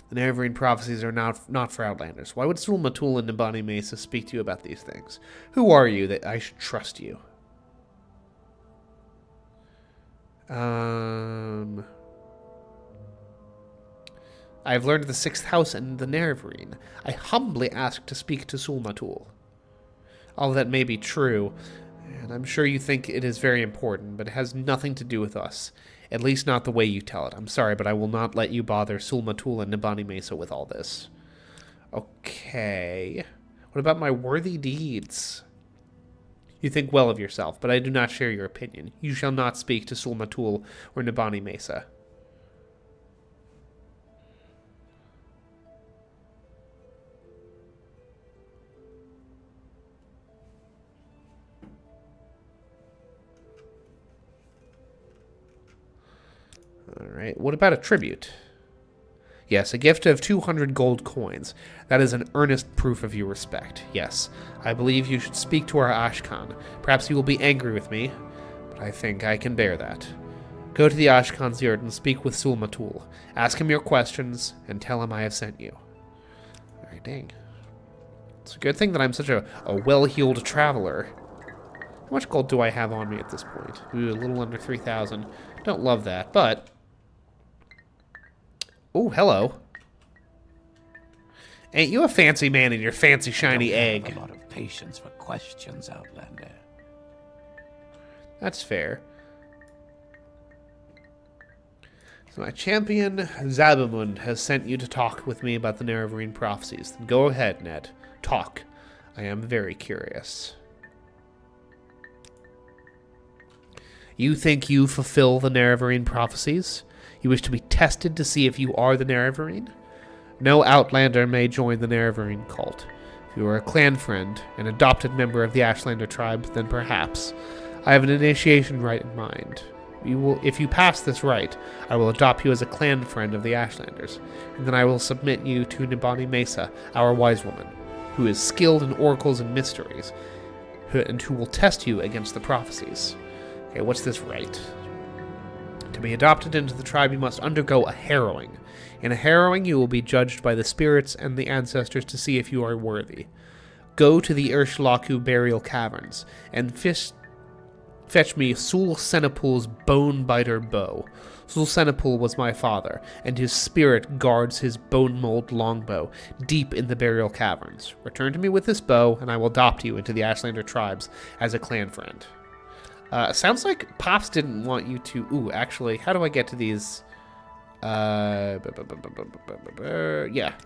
The Nerevarine prophecies are not for Outlanders. Why would Sul-Matul and Nibani Mesa speak to you about these things? Who are you that I should trust you? I have learned the 6th house and the Nerevarine. I humbly ask to speak to Sul-Matul. All of that may be true, and I'm sure you think it is very important, but it has nothing to do with us. At least not the way you tell it. I'm sorry, but I will not let you bother Sul-Matul and Nibani Mesa with all this. Okay. What about my worthy deeds? You think well of yourself, but I do not share your opinion. You shall not speak to Sul-Matul or Nibani Mesa. Alright, what about a tribute? Yes, a gift of 200 gold coins. That is an earnest proof of your respect. Yes, I believe you should speak to our Ashkan. Perhaps you will be angry with me, but I think I can bear that. Go to the Ashkan's yurt and speak with Sul-Matul. Ask him your questions, and tell him I have sent you. Alright, dang. It's a good thing that I'm such a well-heeled traveler. How much gold do I have on me at this point? Ooh, a little under 3,000. Don't love that, but... Oh, hello. Ain't you a fancy man in your fancy shiny egg? I have a lot of patience for questions, Outlander. That's fair. So my champion, Zabamund, has sent you to talk with me about the Nerevarine prophecies. Then go ahead, Ned. Talk. I am very curious. You think you fulfill the Nerevarine prophecies? You wish to be tested to see if you are the Nerevarine? No Outlander may join the Nerevarine cult. If you are a clan friend, an adopted member of the Ashlander tribe, then perhaps. I have an initiation rite in mind. If you pass this rite, I will adopt you as a clan friend of the Ashlanders, and then I will submit you to Nibani Mesa, our wise woman, who is skilled in oracles and mysteries, and who will test you against the prophecies. Okay, what's this rite? To be adopted into the tribe, you must undergo a harrowing. In a harrowing, you will be judged by the spirits and the ancestors to see if you are worthy. Go to the Urshlaku burial caverns, and fetch me Sul-Senapul's bone-biter bow. Sul-Senapul was my father, and his spirit guards his bone-mold longbow deep in the burial caverns. Return to me with this bow, and I will adopt you into the Ashlander tribes as a clan friend. Sounds like Pops didn't want you to... Ooh, actually, how do I get to these? Yeah,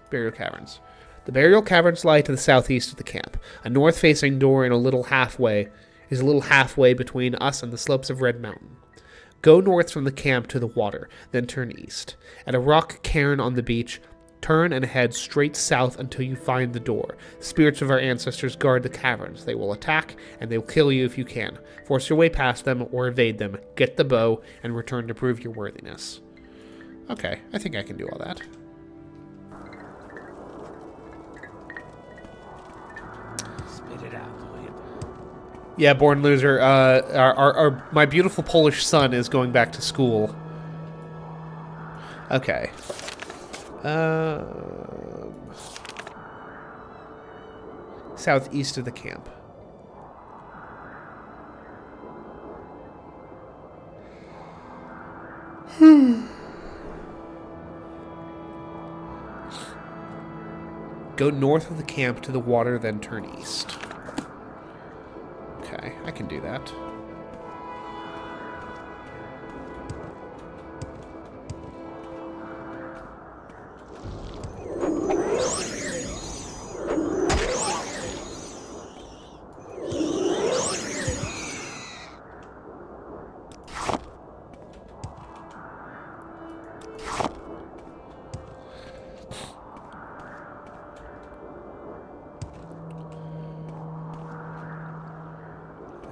burial caverns. The burial caverns lie to the southeast of the camp. A north-facing door in a little halfway He's a little halfway between us and the slopes of Red Mountain. Go north from the camp to the water, then turn east. At a rock cairn on the beach, turn and head straight south until you find the door. Spirits of our ancestors guard the caverns. They will attack, and they will kill you if you can. Force your way past them or evade them. Get the bow, and return to prove your worthiness. Okay, I think I can do all that. Spit it out, will you? Yeah, born loser. My beautiful Polish son is going back to school. Okay. Southeast of the camp. Go north of the camp to the water, then turn east. Okay, I can do that.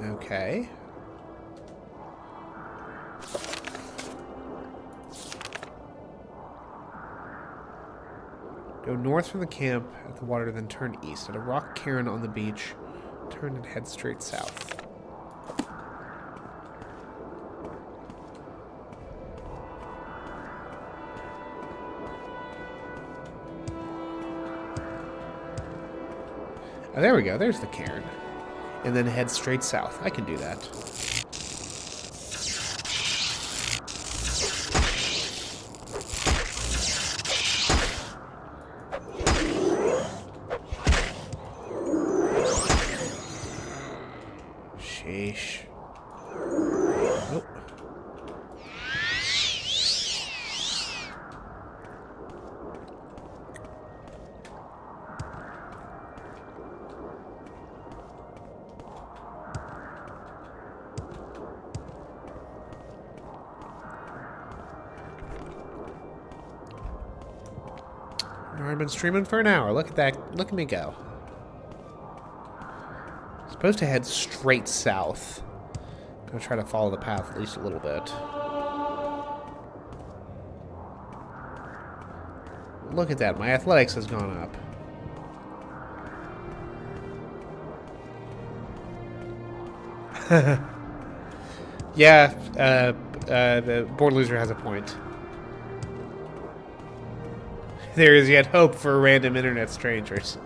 Okay. Go north from the camp at the water, then turn east. At a rock cairn on the beach, turn and head straight south. Oh, there we go. There's the cairn. And then head straight south. I can do that. Sheesh. Nope. I've been streaming for an hour. Look at that. Look at me go. Supposed to head straight south. Gonna try to follow the path at least a little bit. Look at that. My athletics has gone up. Yeah, the board loser has a point. There is yet hope for random internet strangers.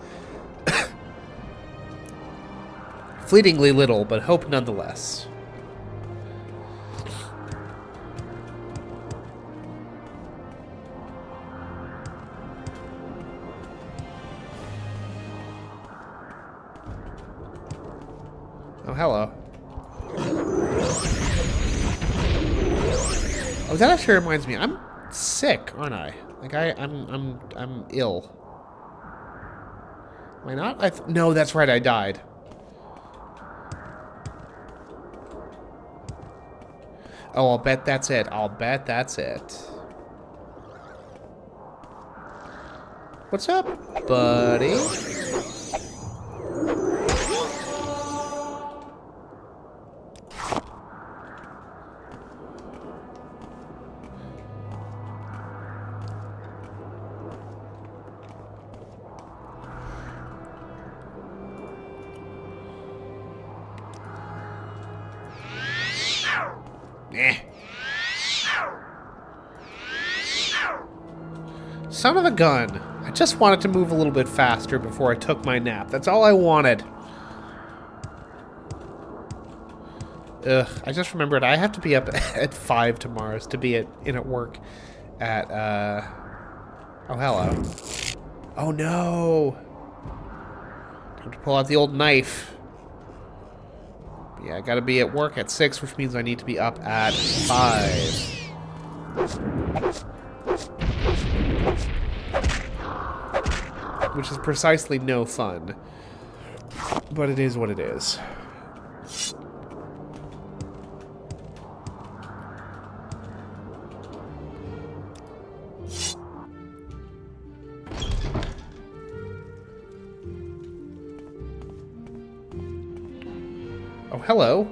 Fleetingly little, but hope nonetheless. Oh, hello. Oh, that actually reminds me. I'm sick, aren't I? Like I'm ill. Am I not? No, that's right. I died. Oh, I'll bet that's it. I'll bet that's it. What's up, buddy? Son of a gun. I just wanted to move a little bit faster before I took my nap. That's all I wanted. Ugh, I just remembered I have to be up at 5 tomorrow to be in at work at, oh, hello. Oh, no. Time to pull out the old knife. Yeah, I gotta be at work at 6, which means I need to be up at 5. Which is precisely no fun. But it is what it is. Oh, hello,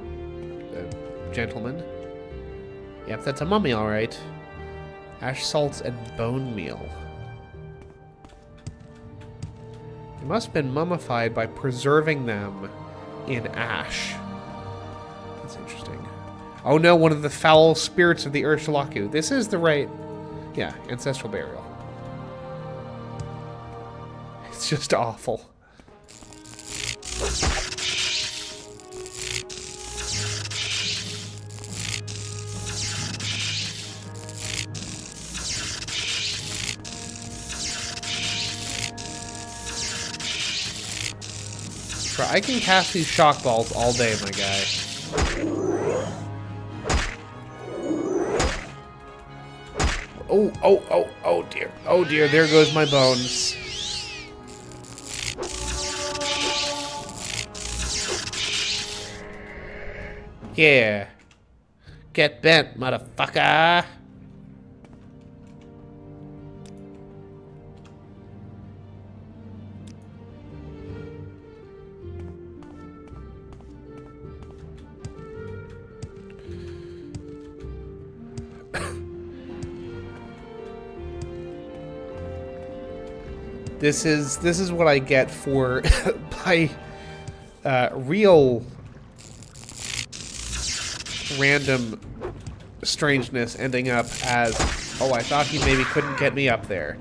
gentlemen. Yep, that's a mummy, all right. Ash salts and bone meal. They must have been mummified by preserving them in ash. That's interesting. Oh no, one of the foul spirits of the Urshalaku. This is the right... Yeah, ancestral burial. It's just awful. Bro, I can cast these shock balls all day, my guy. Oh dear. Oh dear, there goes my bones. Yeah. Get bent, motherfucker. This is what I get for by real random strangeness ending up as, oh, I thought he maybe couldn't get me up there.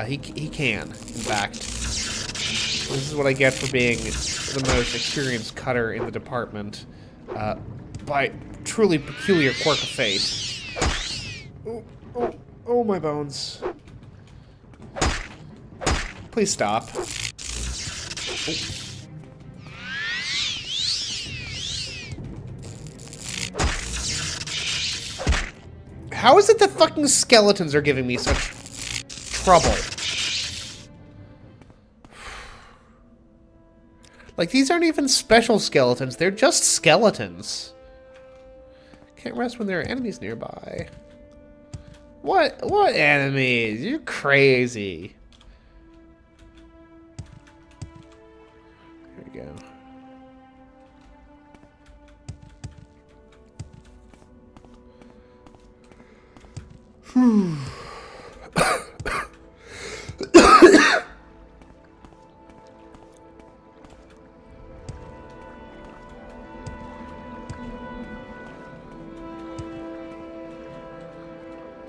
He can, in fact. This is what I get for being the most experienced cutter in the department by truly peculiar quirk of fate. Oh, my bones. Please stop. Oh. How is it the fucking skeletons are giving me such trouble? Like, these aren't even special skeletons, they're just skeletons. Can't rest when there are enemies nearby. What enemies? You're crazy. There we go.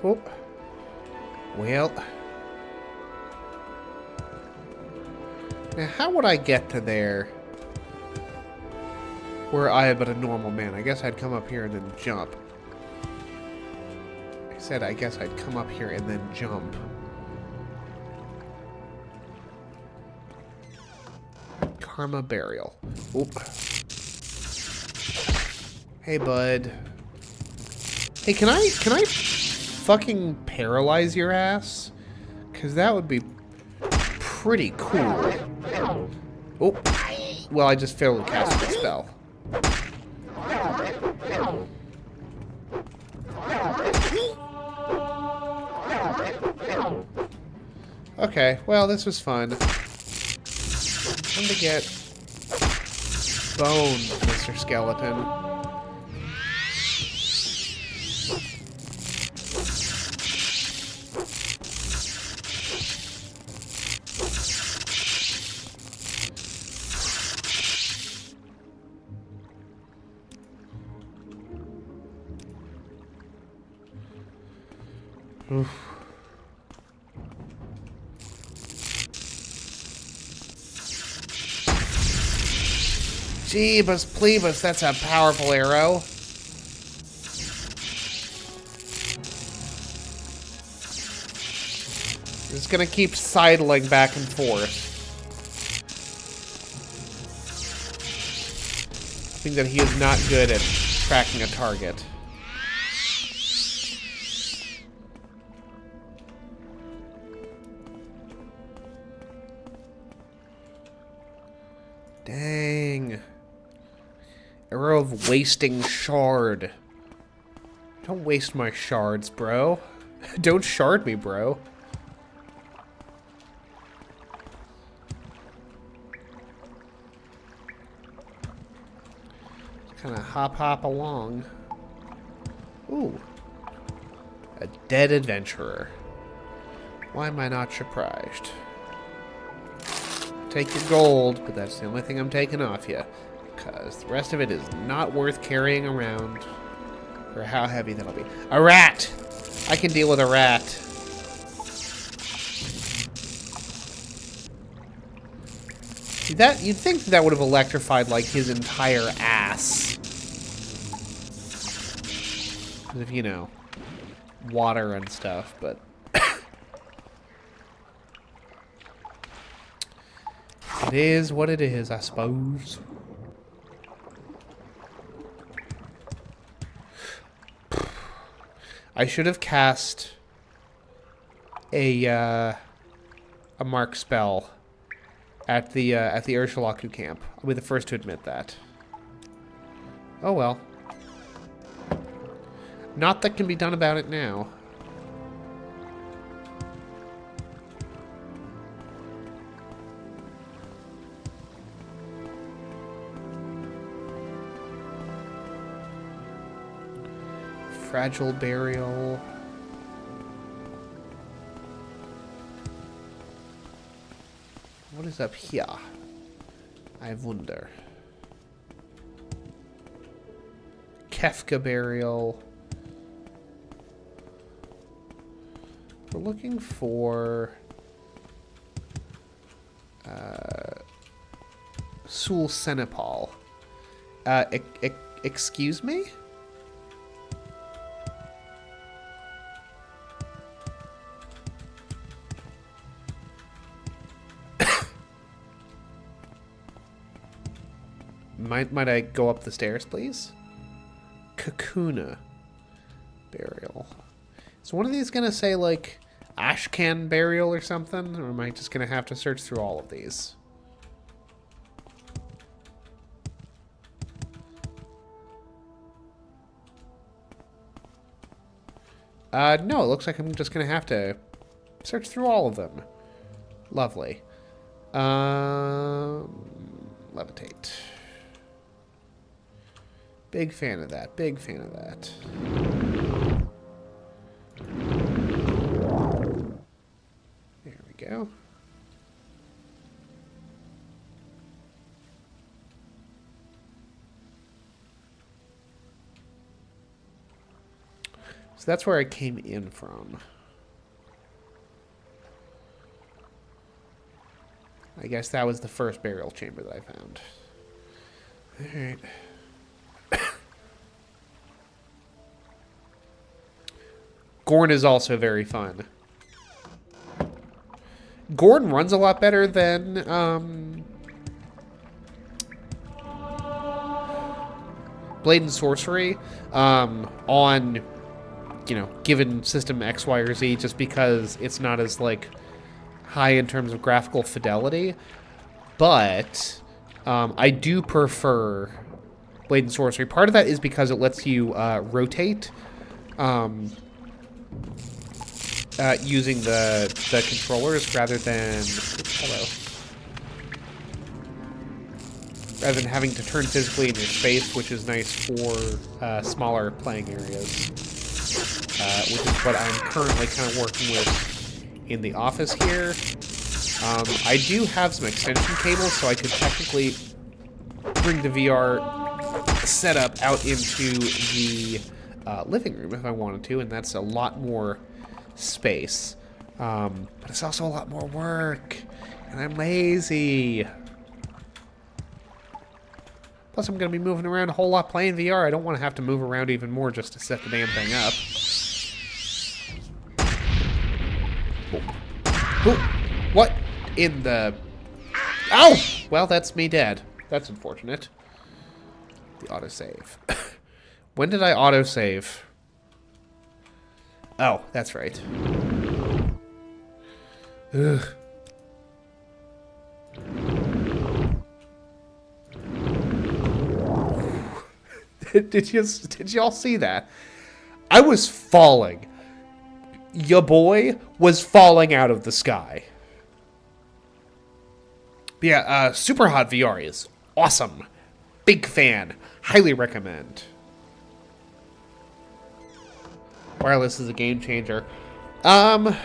Oh. Well. Now, how would I get to there? Were I but a normal man? I guess I'd come up here and then jump. I said I guess I'd come up here and then jump. Karma burial. Oop. Hey, bud. Hey, can I fucking paralyze your ass? Because that would be pretty cool. Oh. Well, I just failed to cast the spell. Okay, well, this was fun. Time to get boned, Mr. Skeleton. Oof. Jeebus Plebus, that's a powerful arrow. It's gonna keep sidling back and forth. I think that he is not good at tracking a target. Dang. Arrow of wasting shard. Don't waste my shards, bro. Don't shard me, bro. kind of hop along. Ooh. A dead adventurer. Why am I not surprised? Take your gold, but that's the only thing I'm taking off you. Because the rest of it is not worth carrying around. For how heavy that'll be. A rat! I can deal with a rat. That you'd think that would have electrified like his entire ass. Because of, you know, water and stuff, but it is what it is, I suppose. I should have cast a mark spell at the Urshulaku camp. I'll be the first to admit that. Oh well. Not that can be done about it now. Fragile burial. What is up here? I wonder. Kefka burial. We're looking for Sul Senepal. Excuse me? Might I go up the stairs, please? Kakuna burial. Is one of these gonna say like Ashcan burial or something, or am I just gonna have to search through all of these? No, it looks like I'm just gonna have to search through all of them. Lovely. Levitate. Big fan of that. Big fan of that. There we go. So that's where I came in from. I guess that was the first burial chamber that I found. Alright. Gorn is also very fun. Gorn runs a lot better than Blade and Sorcery on, you know, given system X, Y, or Z, just because it's not as, like, high in terms of graphical fidelity. But I do prefer Blade and Sorcery. Part of that is because it lets you rotate using the controllers rather than having to turn physically in your space, which is nice for smaller playing areas, which is what I'm currently kind of working with in the office here. I do have some extension cables, so I could technically bring the VR setup out into the living room if I wanted to, and that's a lot more space. But it's also a lot more work, and I'm lazy. Plus, I'm going to be moving around a whole lot playing VR. I don't want to have to move around even more just to set the damn thing up. What in the... Ow! Well, that's me dead. That's unfortunate. The autosave. When did I autosave? Oh, that's right. Ugh. Did y'all see that? I was falling. Your boy was falling out of the sky. But yeah, Super Hot VR is awesome. Big fan. Highly recommend. Wireless is a game changer. I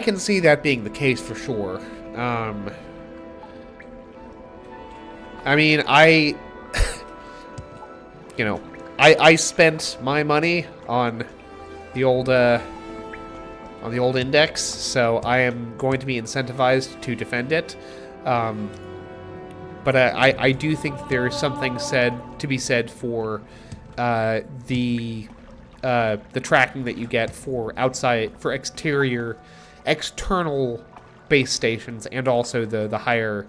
can see that being the case for sure. I mean, you know, I spent my money on the old index, so I am going to be incentivized to defend it. But I do think there is something to be said for the tracking that you get for external base stations, and also the higher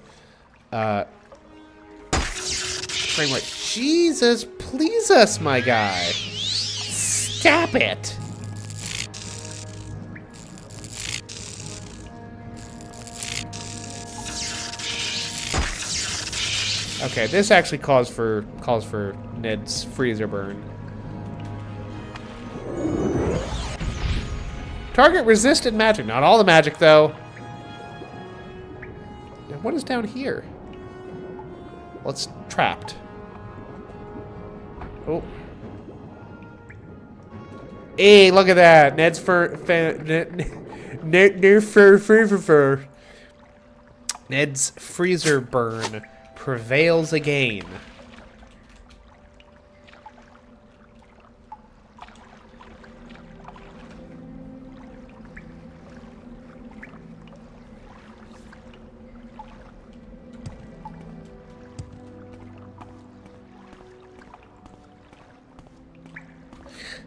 frame rate. Jesus, please us, my guy. Stop it. Okay, this actually calls for Ned's freezer burn. Target resisted magic. Not all the magic, though. Now, what is down here? Well, it's trapped. Oh. Hey, look at that. Ned's Ned's freezer burn prevails again.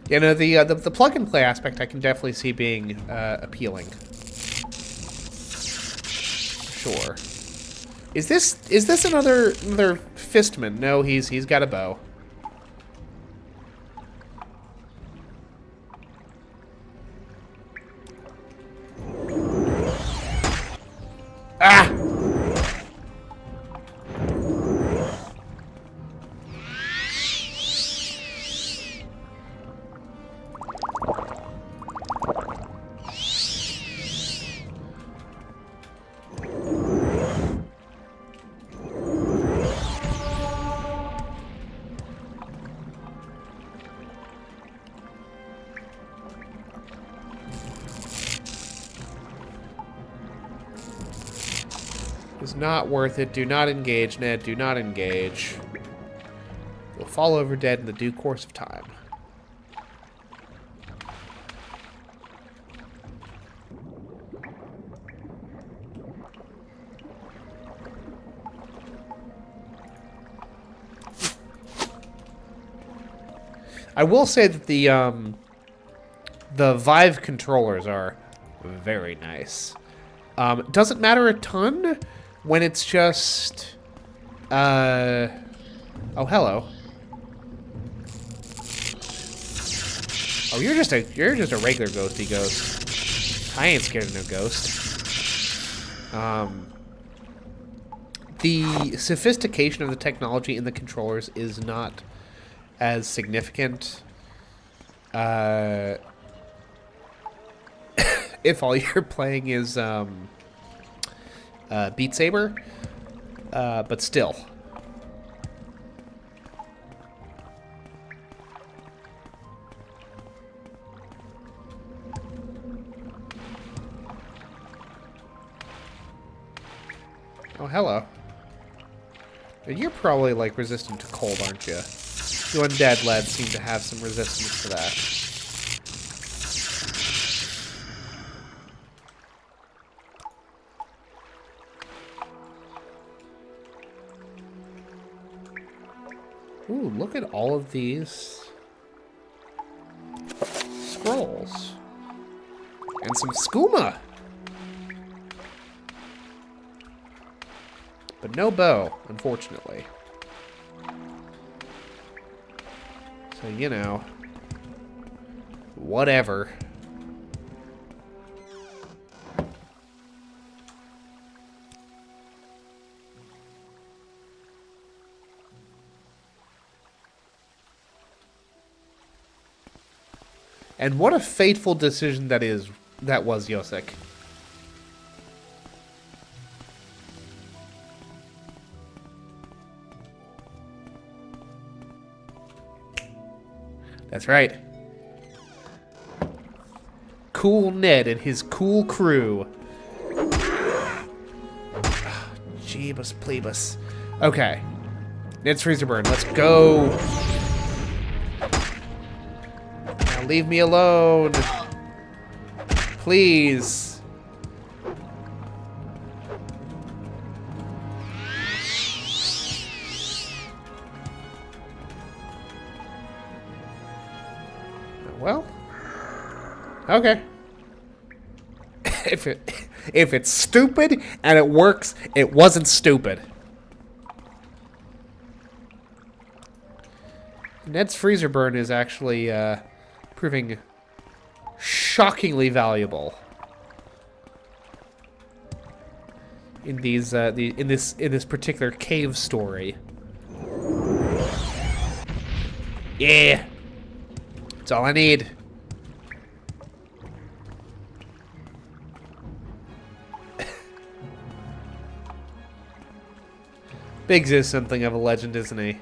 You know, the plug and play aspect I can definitely see being appealing. Sure. Is this another fistman? No, he's got a bow. Ah! It's not worth it. Do not engage, Ned. Do not engage. You'll fall over dead in the due course of time. I will say that the Vive controllers are very nice. Doesn't matter a ton when it's just, oh, hello. Oh, you're just a regular ghosty ghost. I ain't scared of no ghost. The sophistication of the technology in the controllers is not as significant. If all you're playing is Beat Saber, but still. Oh, hello. You're probably, like, resistant to cold, aren't you? You undead lads seem to have some resistance to that. Ooh, look at all of these scrolls. And some skooma. But no bow, unfortunately. So, you know, whatever. And what a fateful decision that was, Yosek. That's right. Cool Ned and his cool crew. Jeebus plebus. Okay. Ned's freezer burn. Let's go. Now leave me alone. Please. Well. Okay. If it's stupid and it works, it wasn't stupid. Ned's freezer burn is actually proving shockingly valuable in these in this particular cave story. Yeah, that's all I need. Biggs is something of a legend, isn't he?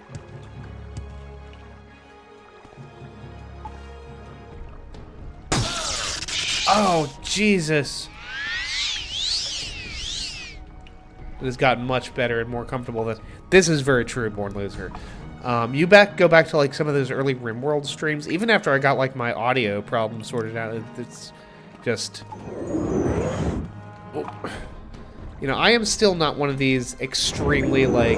Oh, Jesus. It has gotten much better and more comfortable. This is very true, Born Loser. Go back to like some of those early RimWorld streams. Even after I got like my audio problem sorted out, it's just... Oh. You know, I am still not one of these extremely like...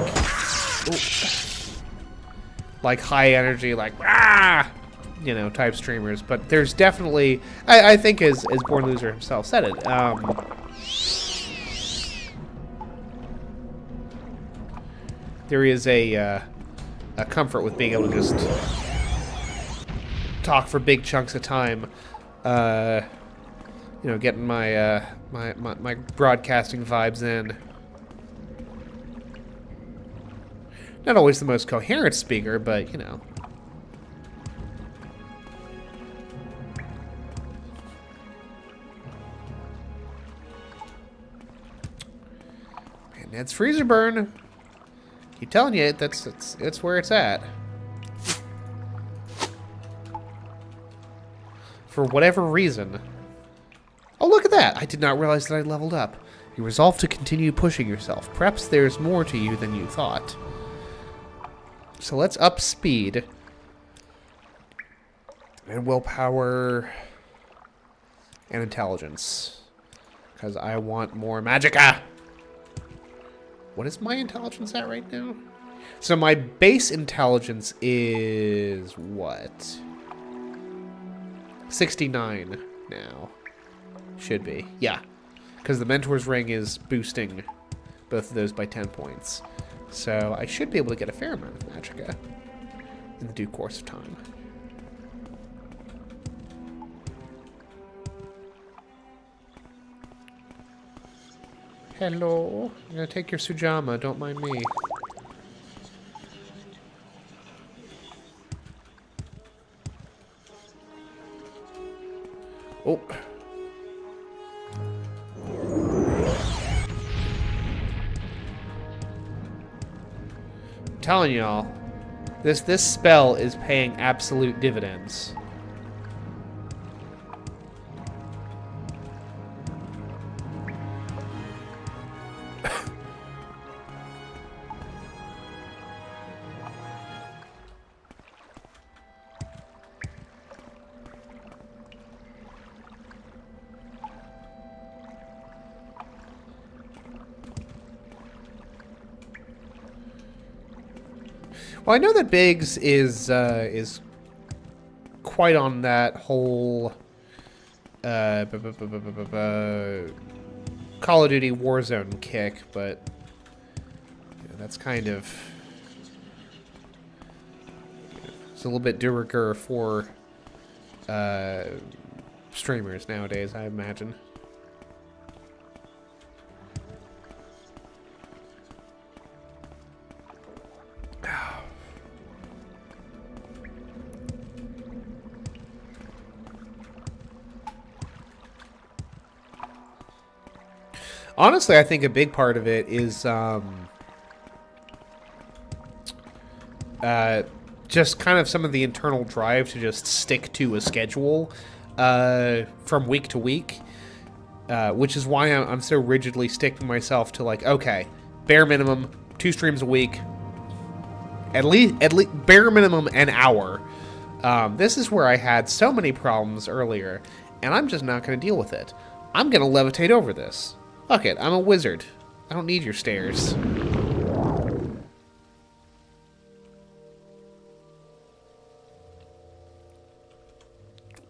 like high energy, like... Ah! You know, type streamers, but there's definitely, I think as Born Loser himself said it, there is a comfort with being able to just talk for big chunks of time, you know, getting my my broadcasting vibes in. Not always the most coherent speaker, but you know. Ned's freezer burn. Keep telling you, it's where it's at. For whatever reason. Oh, look at that! I did not realize that I leveled up. You resolve to continue pushing yourself. Perhaps there's more to you than you thought. So let's up speed. And willpower. And intelligence. Because I want more magicka! What is my intelligence at right now? So my base intelligence is what? 69 now. Should be. Yeah. Because the Mentor's Ring is boosting both of those by 10 points. So I should be able to get a fair amount of magicka in the due course of time. Hello. I'm gonna take your Sujama, don't mind me. Oh. I'm telling y'all, this spell is paying absolute dividends. Well, I know that Biggs is quite on that whole Call of Duty Warzone kick, but you know, that's kind of it's a little bit de rigueur for streamers nowadays, I imagine. Honestly, I think a big part just kind of some of the internal drive to just stick to a schedule from week to week, which is why I'm so rigidly sticking myself to, like, okay, bare minimum 2 streams a week, at least bare minimum an hour. This is where I had so many problems earlier, and I'm just not going to deal with it. I'm going to levitate over this. Fuck it, I'm a wizard. I don't need your stairs.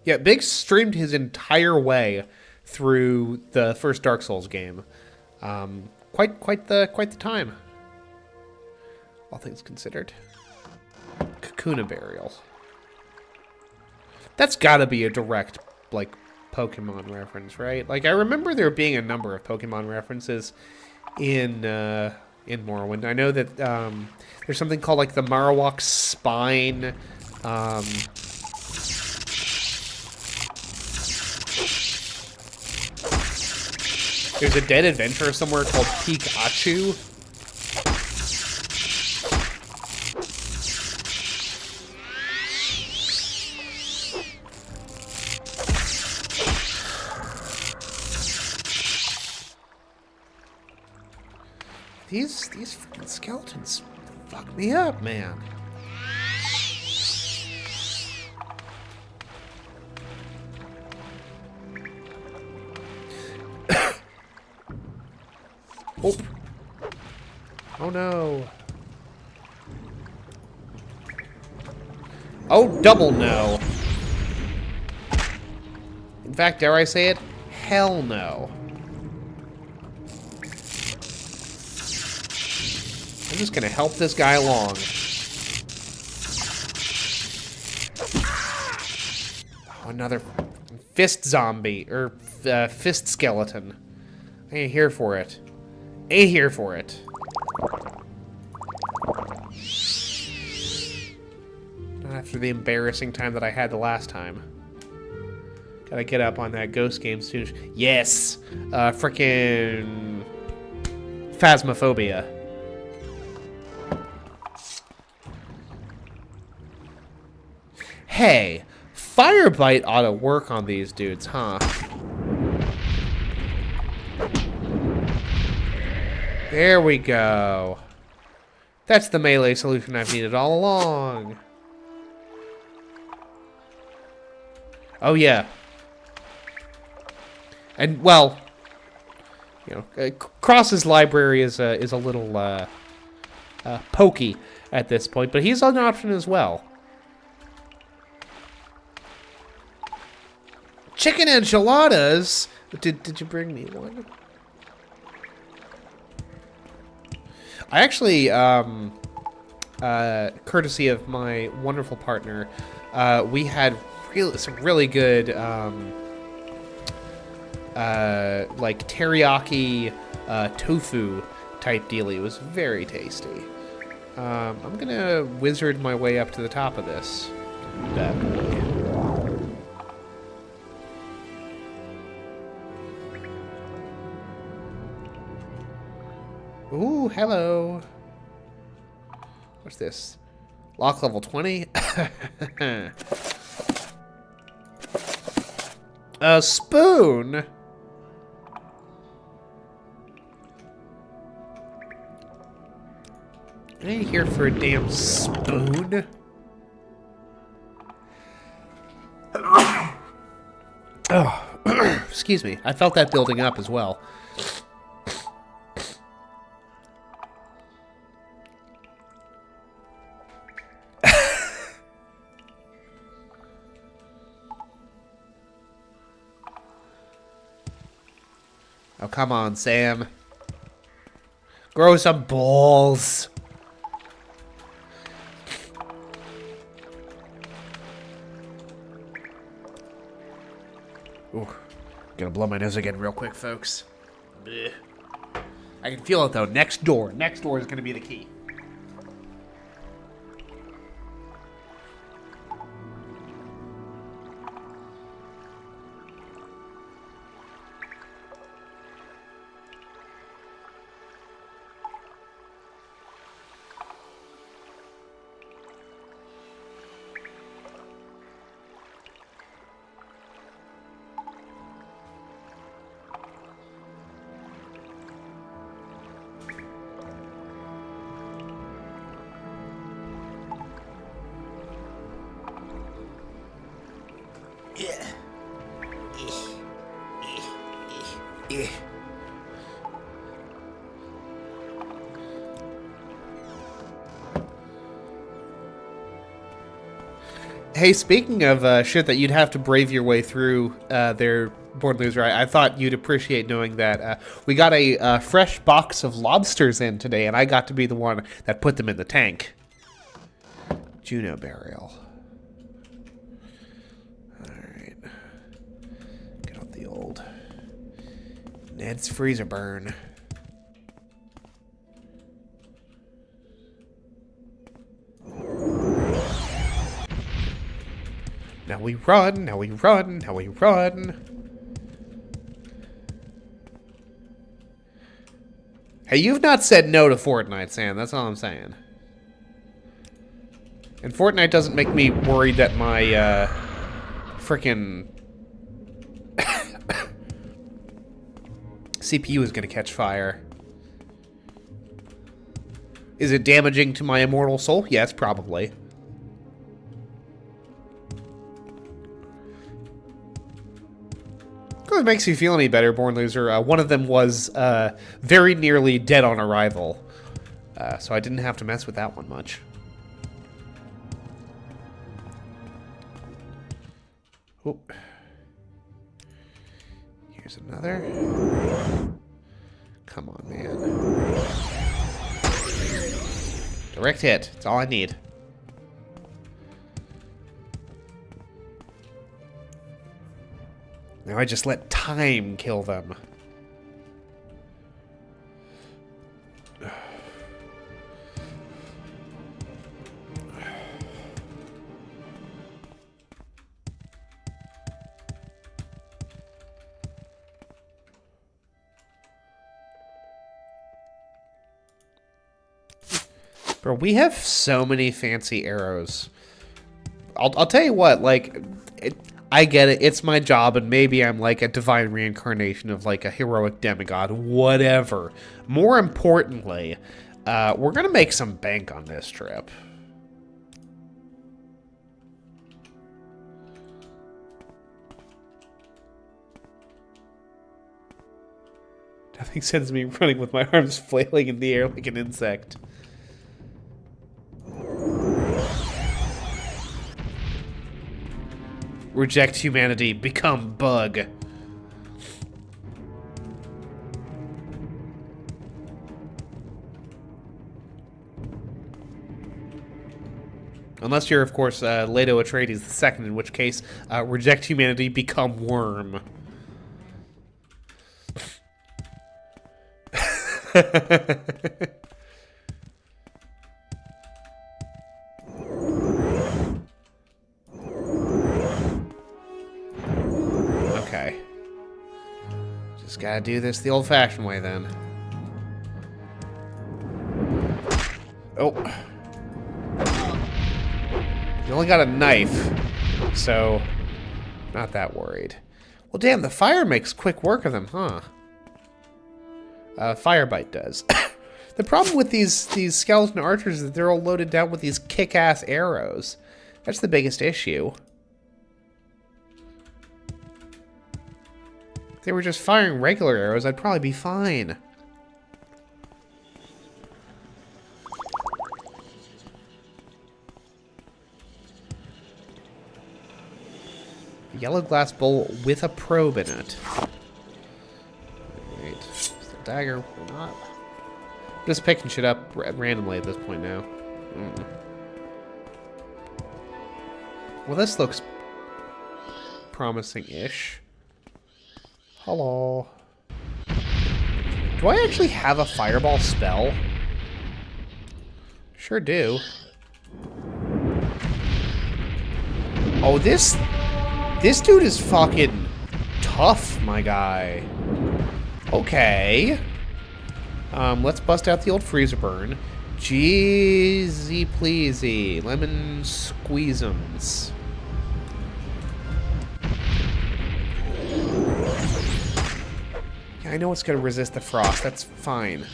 Yeah, Big streamed his entire way through the first Dark Souls game. Quite the time. All things considered. Kakuna Burial. That's gotta be a direct, like, Pokemon reference, right? Like, I remember there being a number of Pokemon references in Morrowind. I know that there's something called, like, the Marowak Spine. There's a dead adventurer somewhere called Pikachu. These freaking skeletons fuck me up, man. Oh. Oh no. Oh, double no. In fact, dare I say it? Hell no. I'm just gonna help this guy along. Oh, another fist zombie, or fist skeleton. I ain't here for it. Ain't here for it. Not after the embarrassing time that I had the last time. Gotta get up on that ghost game soon. Yes! Frickin' Phasmophobia. Hey, Firebite ought to work on these dudes, huh? There we go. That's the melee solution I've needed all along. Oh yeah. And well, you know, Cross's library is a little pokey at this point, but he's an option as well. Chicken enchiladas? Did you bring me one? I actually, courtesy of my wonderful partner, we had some really good, like teriyaki tofu type dealie. It was very tasty. I'm gonna wizard my way up to the top of this bad boy. Ooh, hello. What's this? Lock level 20? A spoon? I ain't here for a damn spoon. Oh, excuse me. I felt that building up as well. Oh, come on, Sam. Grow some balls. Ooh, gonna blow my nose again real quick, folks. Blech. I can feel it, though. Next door. Next door is gonna be the key. Hey, speaking of shit that you'd have to brave your way through there, Born Loser, I thought you'd appreciate knowing that we got a fresh box of lobsters in today, and I got to be the one that put them in the tank. Juno burial. Alright. Get out the old Ned's freezer burn. Now we run, now we run, now we run. Hey, you've not said no to Fortnite, Sam. That's all I'm saying. And Fortnite doesn't make me worried that my, frickin' CPU is gonna catch fire. Is it damaging to my immortal soul? Yes, probably. If it makes you feel any better, Born Loser, one of them was very nearly dead on arrival. So I didn't have to mess with that one much. Oh. Here's another. Come on, man. Direct hit. That's all I need. Now I just let time kill them. Bro, we have so many fancy arrows. I'll tell you what, like, I get it. It's my job, and maybe I'm like a divine reincarnation of like a heroic demigod, whatever. More importantly, we're gonna make some bank on this trip. Nothing sends me running with my arms flailing in the air like an insect. Reject humanity, become bug. Unless you're, of course, Leto Atreides the second, in which case, reject humanity, become worm. Okay. Just gotta do this the old-fashioned way, then. Oh. You only got a knife, so not that worried. Well, damn, the fire makes quick work of them, huh? Firebite does. The problem with these skeleton archers is that they're all loaded down with these kick-ass arrows. That's the biggest issue. If they were just firing regular arrows, I'd probably be fine. A yellow glass bowl with a probe in it. Alright. Is the dagger or not? I'm just picking shit up randomly at this point now. Well, this looks promising-ish. Hello. Do I actually have a fireball spell? Sure do. Oh, this dude is fucking tough, my guy. Okay. Let's bust out the old freezer burn. Jeezy pleasy. Lemon squeezums. Yeah, I know it's gonna resist the frost. That's fine.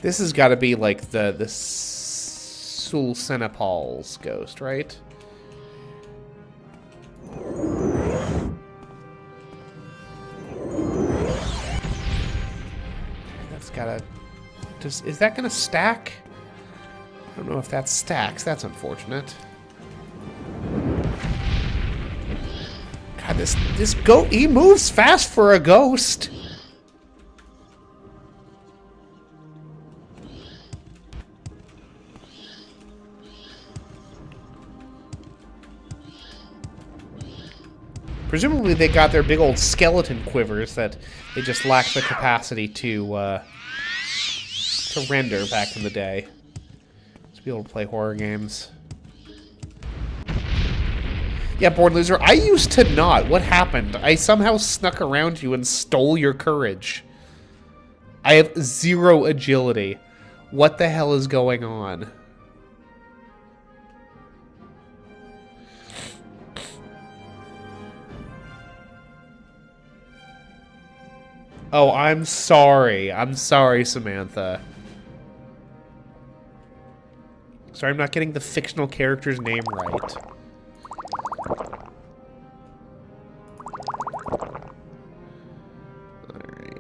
This has got to be like the Sulcenapal's ghost, right? That's gotta... Is that gonna stack? I don't know if that stacks. That's unfortunate. God, this goat, he moves fast for a ghost. Presumably they got their big old skeleton quivers that they just lack the capacity to render back in the day. To be able to play horror games. Yeah, Born Loser, I used to not. What happened? I somehow snuck around you and stole your courage. I have 0 agility. What the hell is going on? Oh, I'm sorry. I'm sorry, Samantha. Sorry, I'm not getting the fictional character's name right. Alright.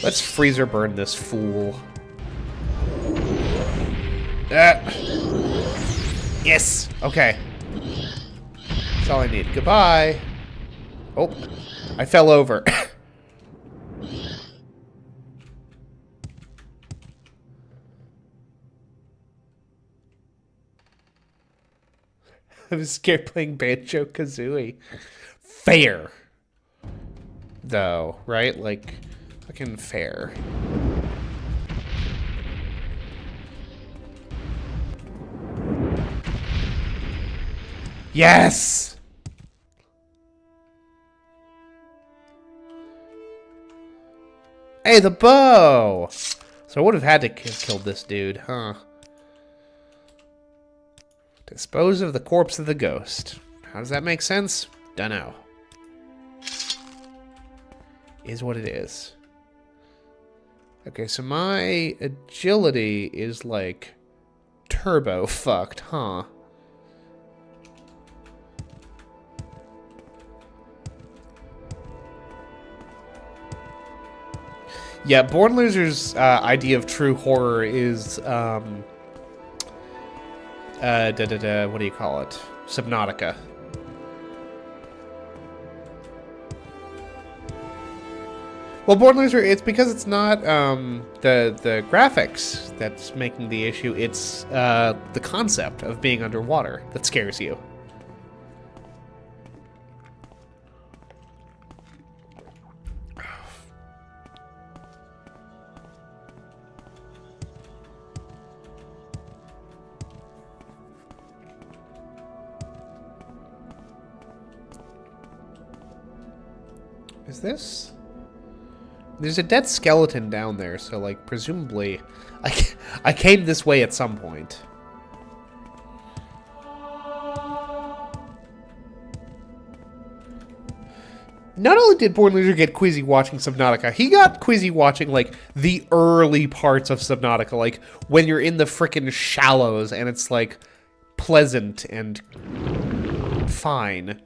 Let's freezer burn this fool. Yes! Okay. That's all I need. Goodbye. Oh. I fell over. I was scared playing Banjo-Kazooie. Fair. Though, right? Like, fucking fair. Yes! Hey, the bow! So I would have had to kill this dude, huh? Dispose of the corpse of the ghost. How does that make sense? Dunno. Is what it is. Okay, so my agility is like turbo fucked, huh? Yeah, Born Loser's idea of true horror is, what do you call it? Subnautica. Well, Born Loser, it's because it's not the graphics that's making the issue. It's the concept of being underwater that scares you. Is this? There's a dead skeleton down there, so, like, presumably I came this way at some point. Not only did Born Loser get quizzy watching Subnautica, he got quizzy watching, like, the early parts of Subnautica, like, when you're in the frickin' shallows and it's, like, pleasant and fine.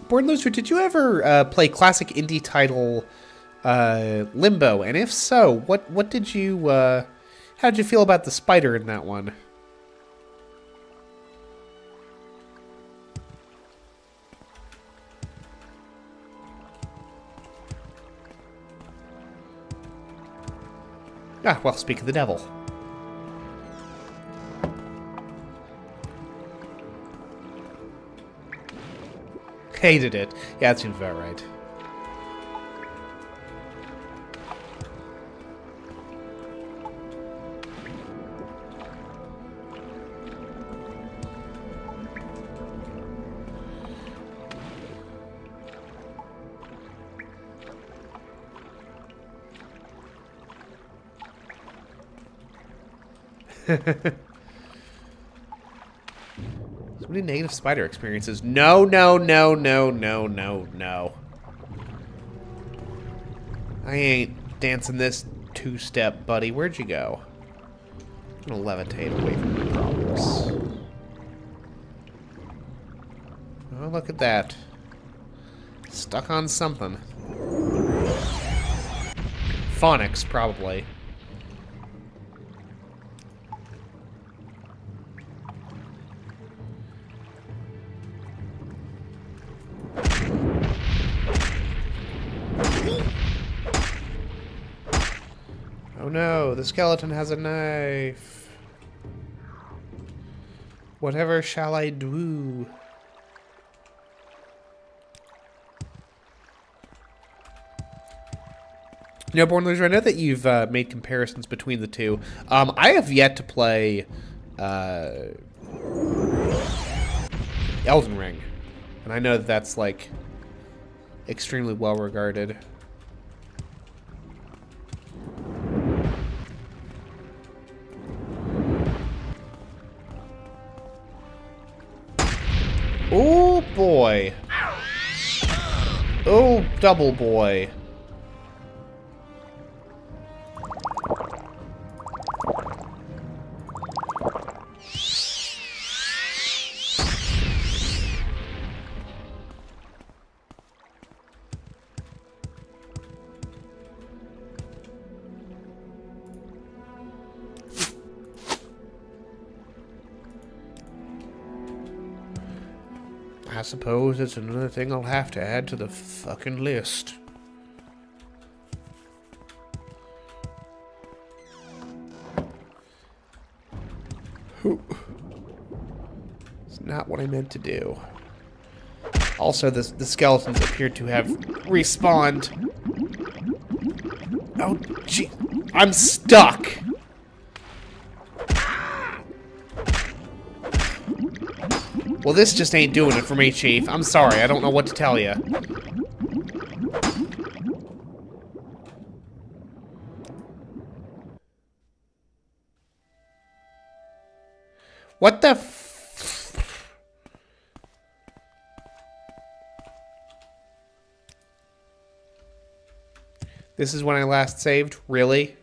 Born Loser, did you ever play classic indie title Limbo? And if so, what did you how did you feel about the spider in that one? Ah, well, speak of the devil. Hated it. Yeah, that seems about right. So many negative spider experiences? No, no, no, no, no, no, no. I ain't dancing this two-step, buddy. Where'd you go? I'm gonna levitate away from my problems. Oh, look at that. Stuck on something. Phonics, probably. Oh no, the skeleton has a knife. Whatever shall I do? You know, Born Loser, I know that you've made comparisons between the two. I have yet to play Elden Ring. And I know that that's, like, extremely well regarded. Oh, boy. Oh, double boy. I suppose it's another thing I'll have to add to the fucking list. It's not what I meant to do. Also, the skeletons appear to have respawned. Oh, gee. I'm stuck! Well, this just ain't doing it for me, Chief. I'm sorry, I don't know what to tell you. What the f... This is when I last saved? Really?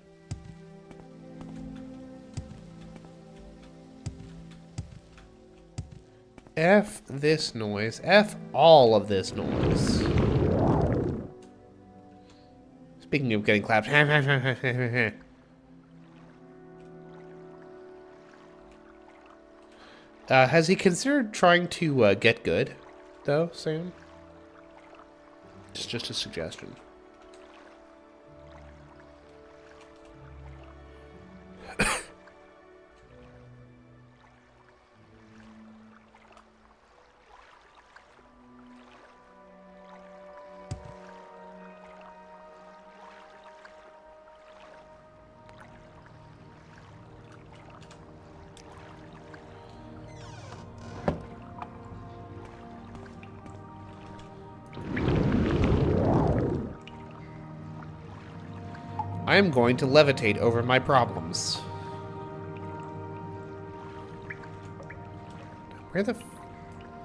F this noise. F all of this noise. Speaking of getting clapped. Has he considered trying to get good, though, Sam? It's just a suggestion. I am going to levitate over my problems. Where the...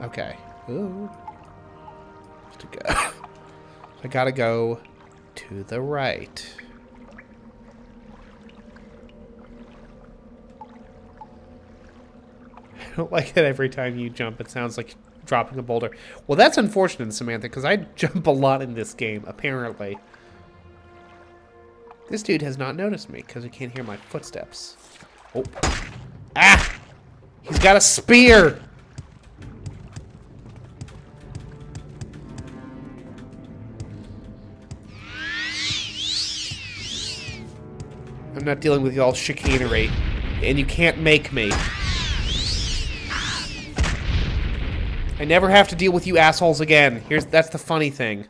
Okay. Ooh. To go. I gotta go to the right. I don't like it every time you jump. It sounds like dropping a boulder. Well, that's unfortunate, Samantha, because I jump a lot in this game, apparently. This dude has not noticed me because he can't hear my footsteps. Oh. Ah! He's got a spear! I'm not dealing with y'all chicanery, and you can't make me. I never have to deal with you assholes again. That's the funny thing.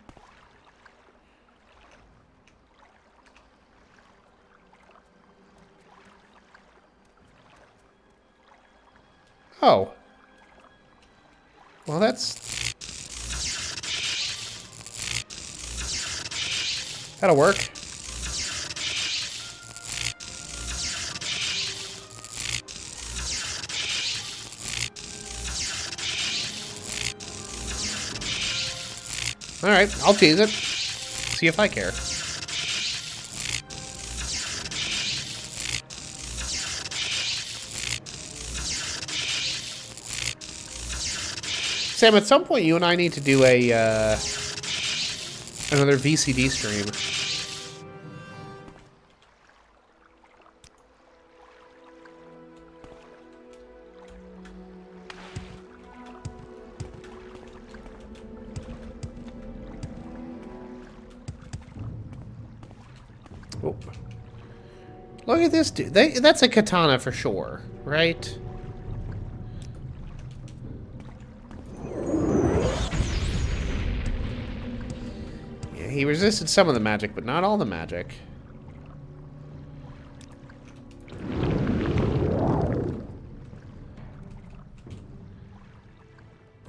Oh. Well, that'll work. Alright, I'll tease it. See if I care. Sam, at some point you and I need to do a, another VCD stream. Oh. Look at this dude. That's a katana for sure, right? Yeah, he resisted some of the magic, but not all the magic.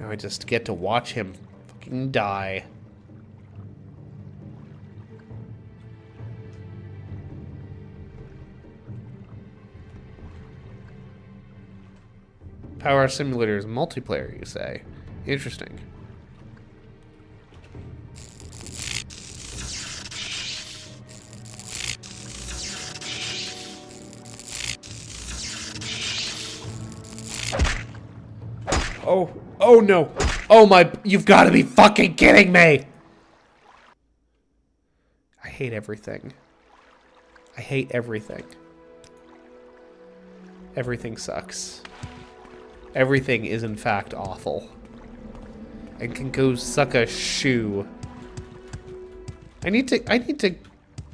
Now I just get to watch him fucking die. Power Simulator is multiplayer, you say? Interesting. Oh no. Oh my, you've got to be fucking kidding me. I hate everything. I hate everything. Everything sucks. Everything is in fact awful. And can go suck a shoe. I need to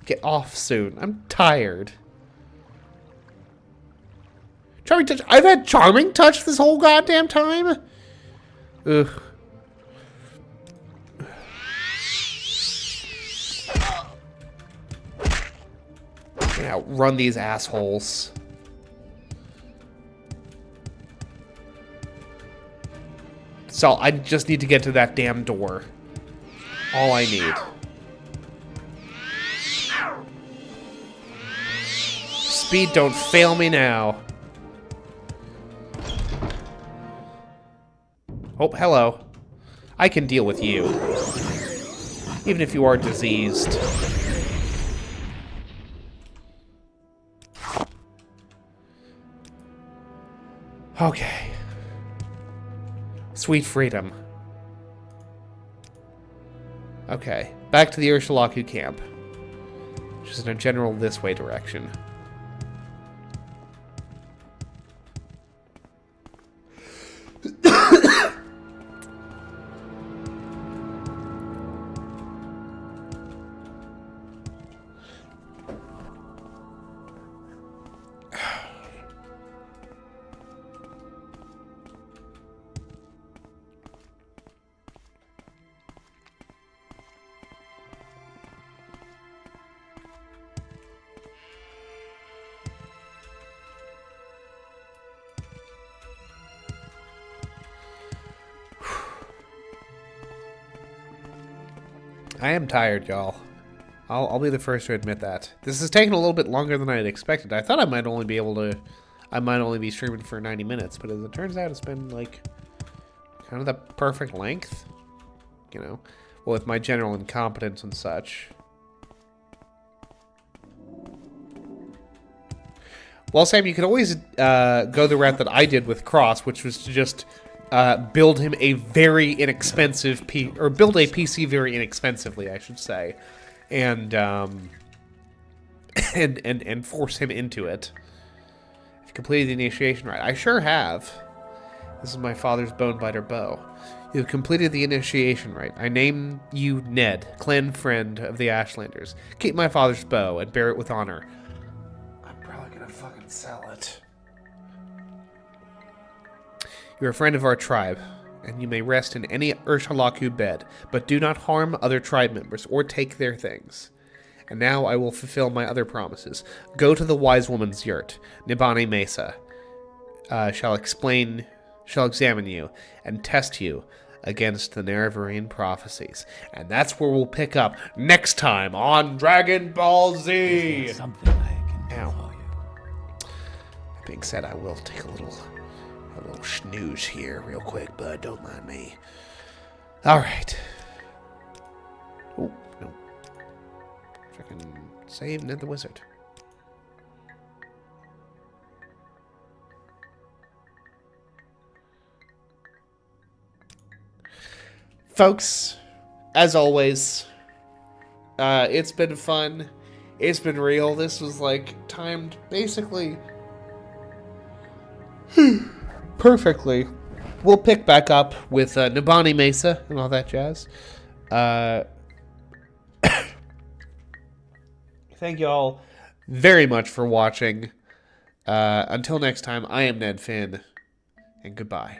get off soon. I'm tired. Charming touch. I've had charming touch this whole goddamn time. Ugh. Outrun these assholes. So I just need to get to that damn door. All I need. Speed, don't fail me now. Oh, hello. I can deal with you. Even if you are diseased. Okay. Sweet freedom. Okay. Back to the Urshalaku camp. Which is in a general this way direction. I am tired, y'all. I'll be the first to admit that. This has taken a little bit longer than I had expected. I thought I might only be streaming for 90 minutes, but as it turns out, it's been like kind of the perfect length, you know, well, with my general incompetence and such. Well, Sam, you could always go the route that I did with Cross, which was to just build him a very inexpensive build a PC very inexpensively, I should say, and force him into it. I've completed the initiation rite. I sure have. This is my father's bone-biter bow. You have completed the initiation rite. I name you Ned, clan friend of the Ashlanders. Keep my father's bow and bear it with honor. I'm probably gonna fucking sell it. You're a friend of our tribe, and you may rest in any Urshalaku bed, but do not harm other tribe members or take their things. And now I will fulfill my other promises. Go to the wise woman's yurt, Nibani Mesa. Shall examine you and test you against the Nerevarine prophecies. And that's where we'll pick up next time on Dragon Ball Z. Something I can do for you. That being said, I will take a little snooze here real quick, bud. Don't mind me. All right. Save Ned the Wizard. Folks, as always, it's been fun. It's been real. This was like timed basically perfectly. We'll pick back up with Nabani Mesa and all that jazz. Thank you all very much for watching. Until next time, I am Ned Finn, and goodbye.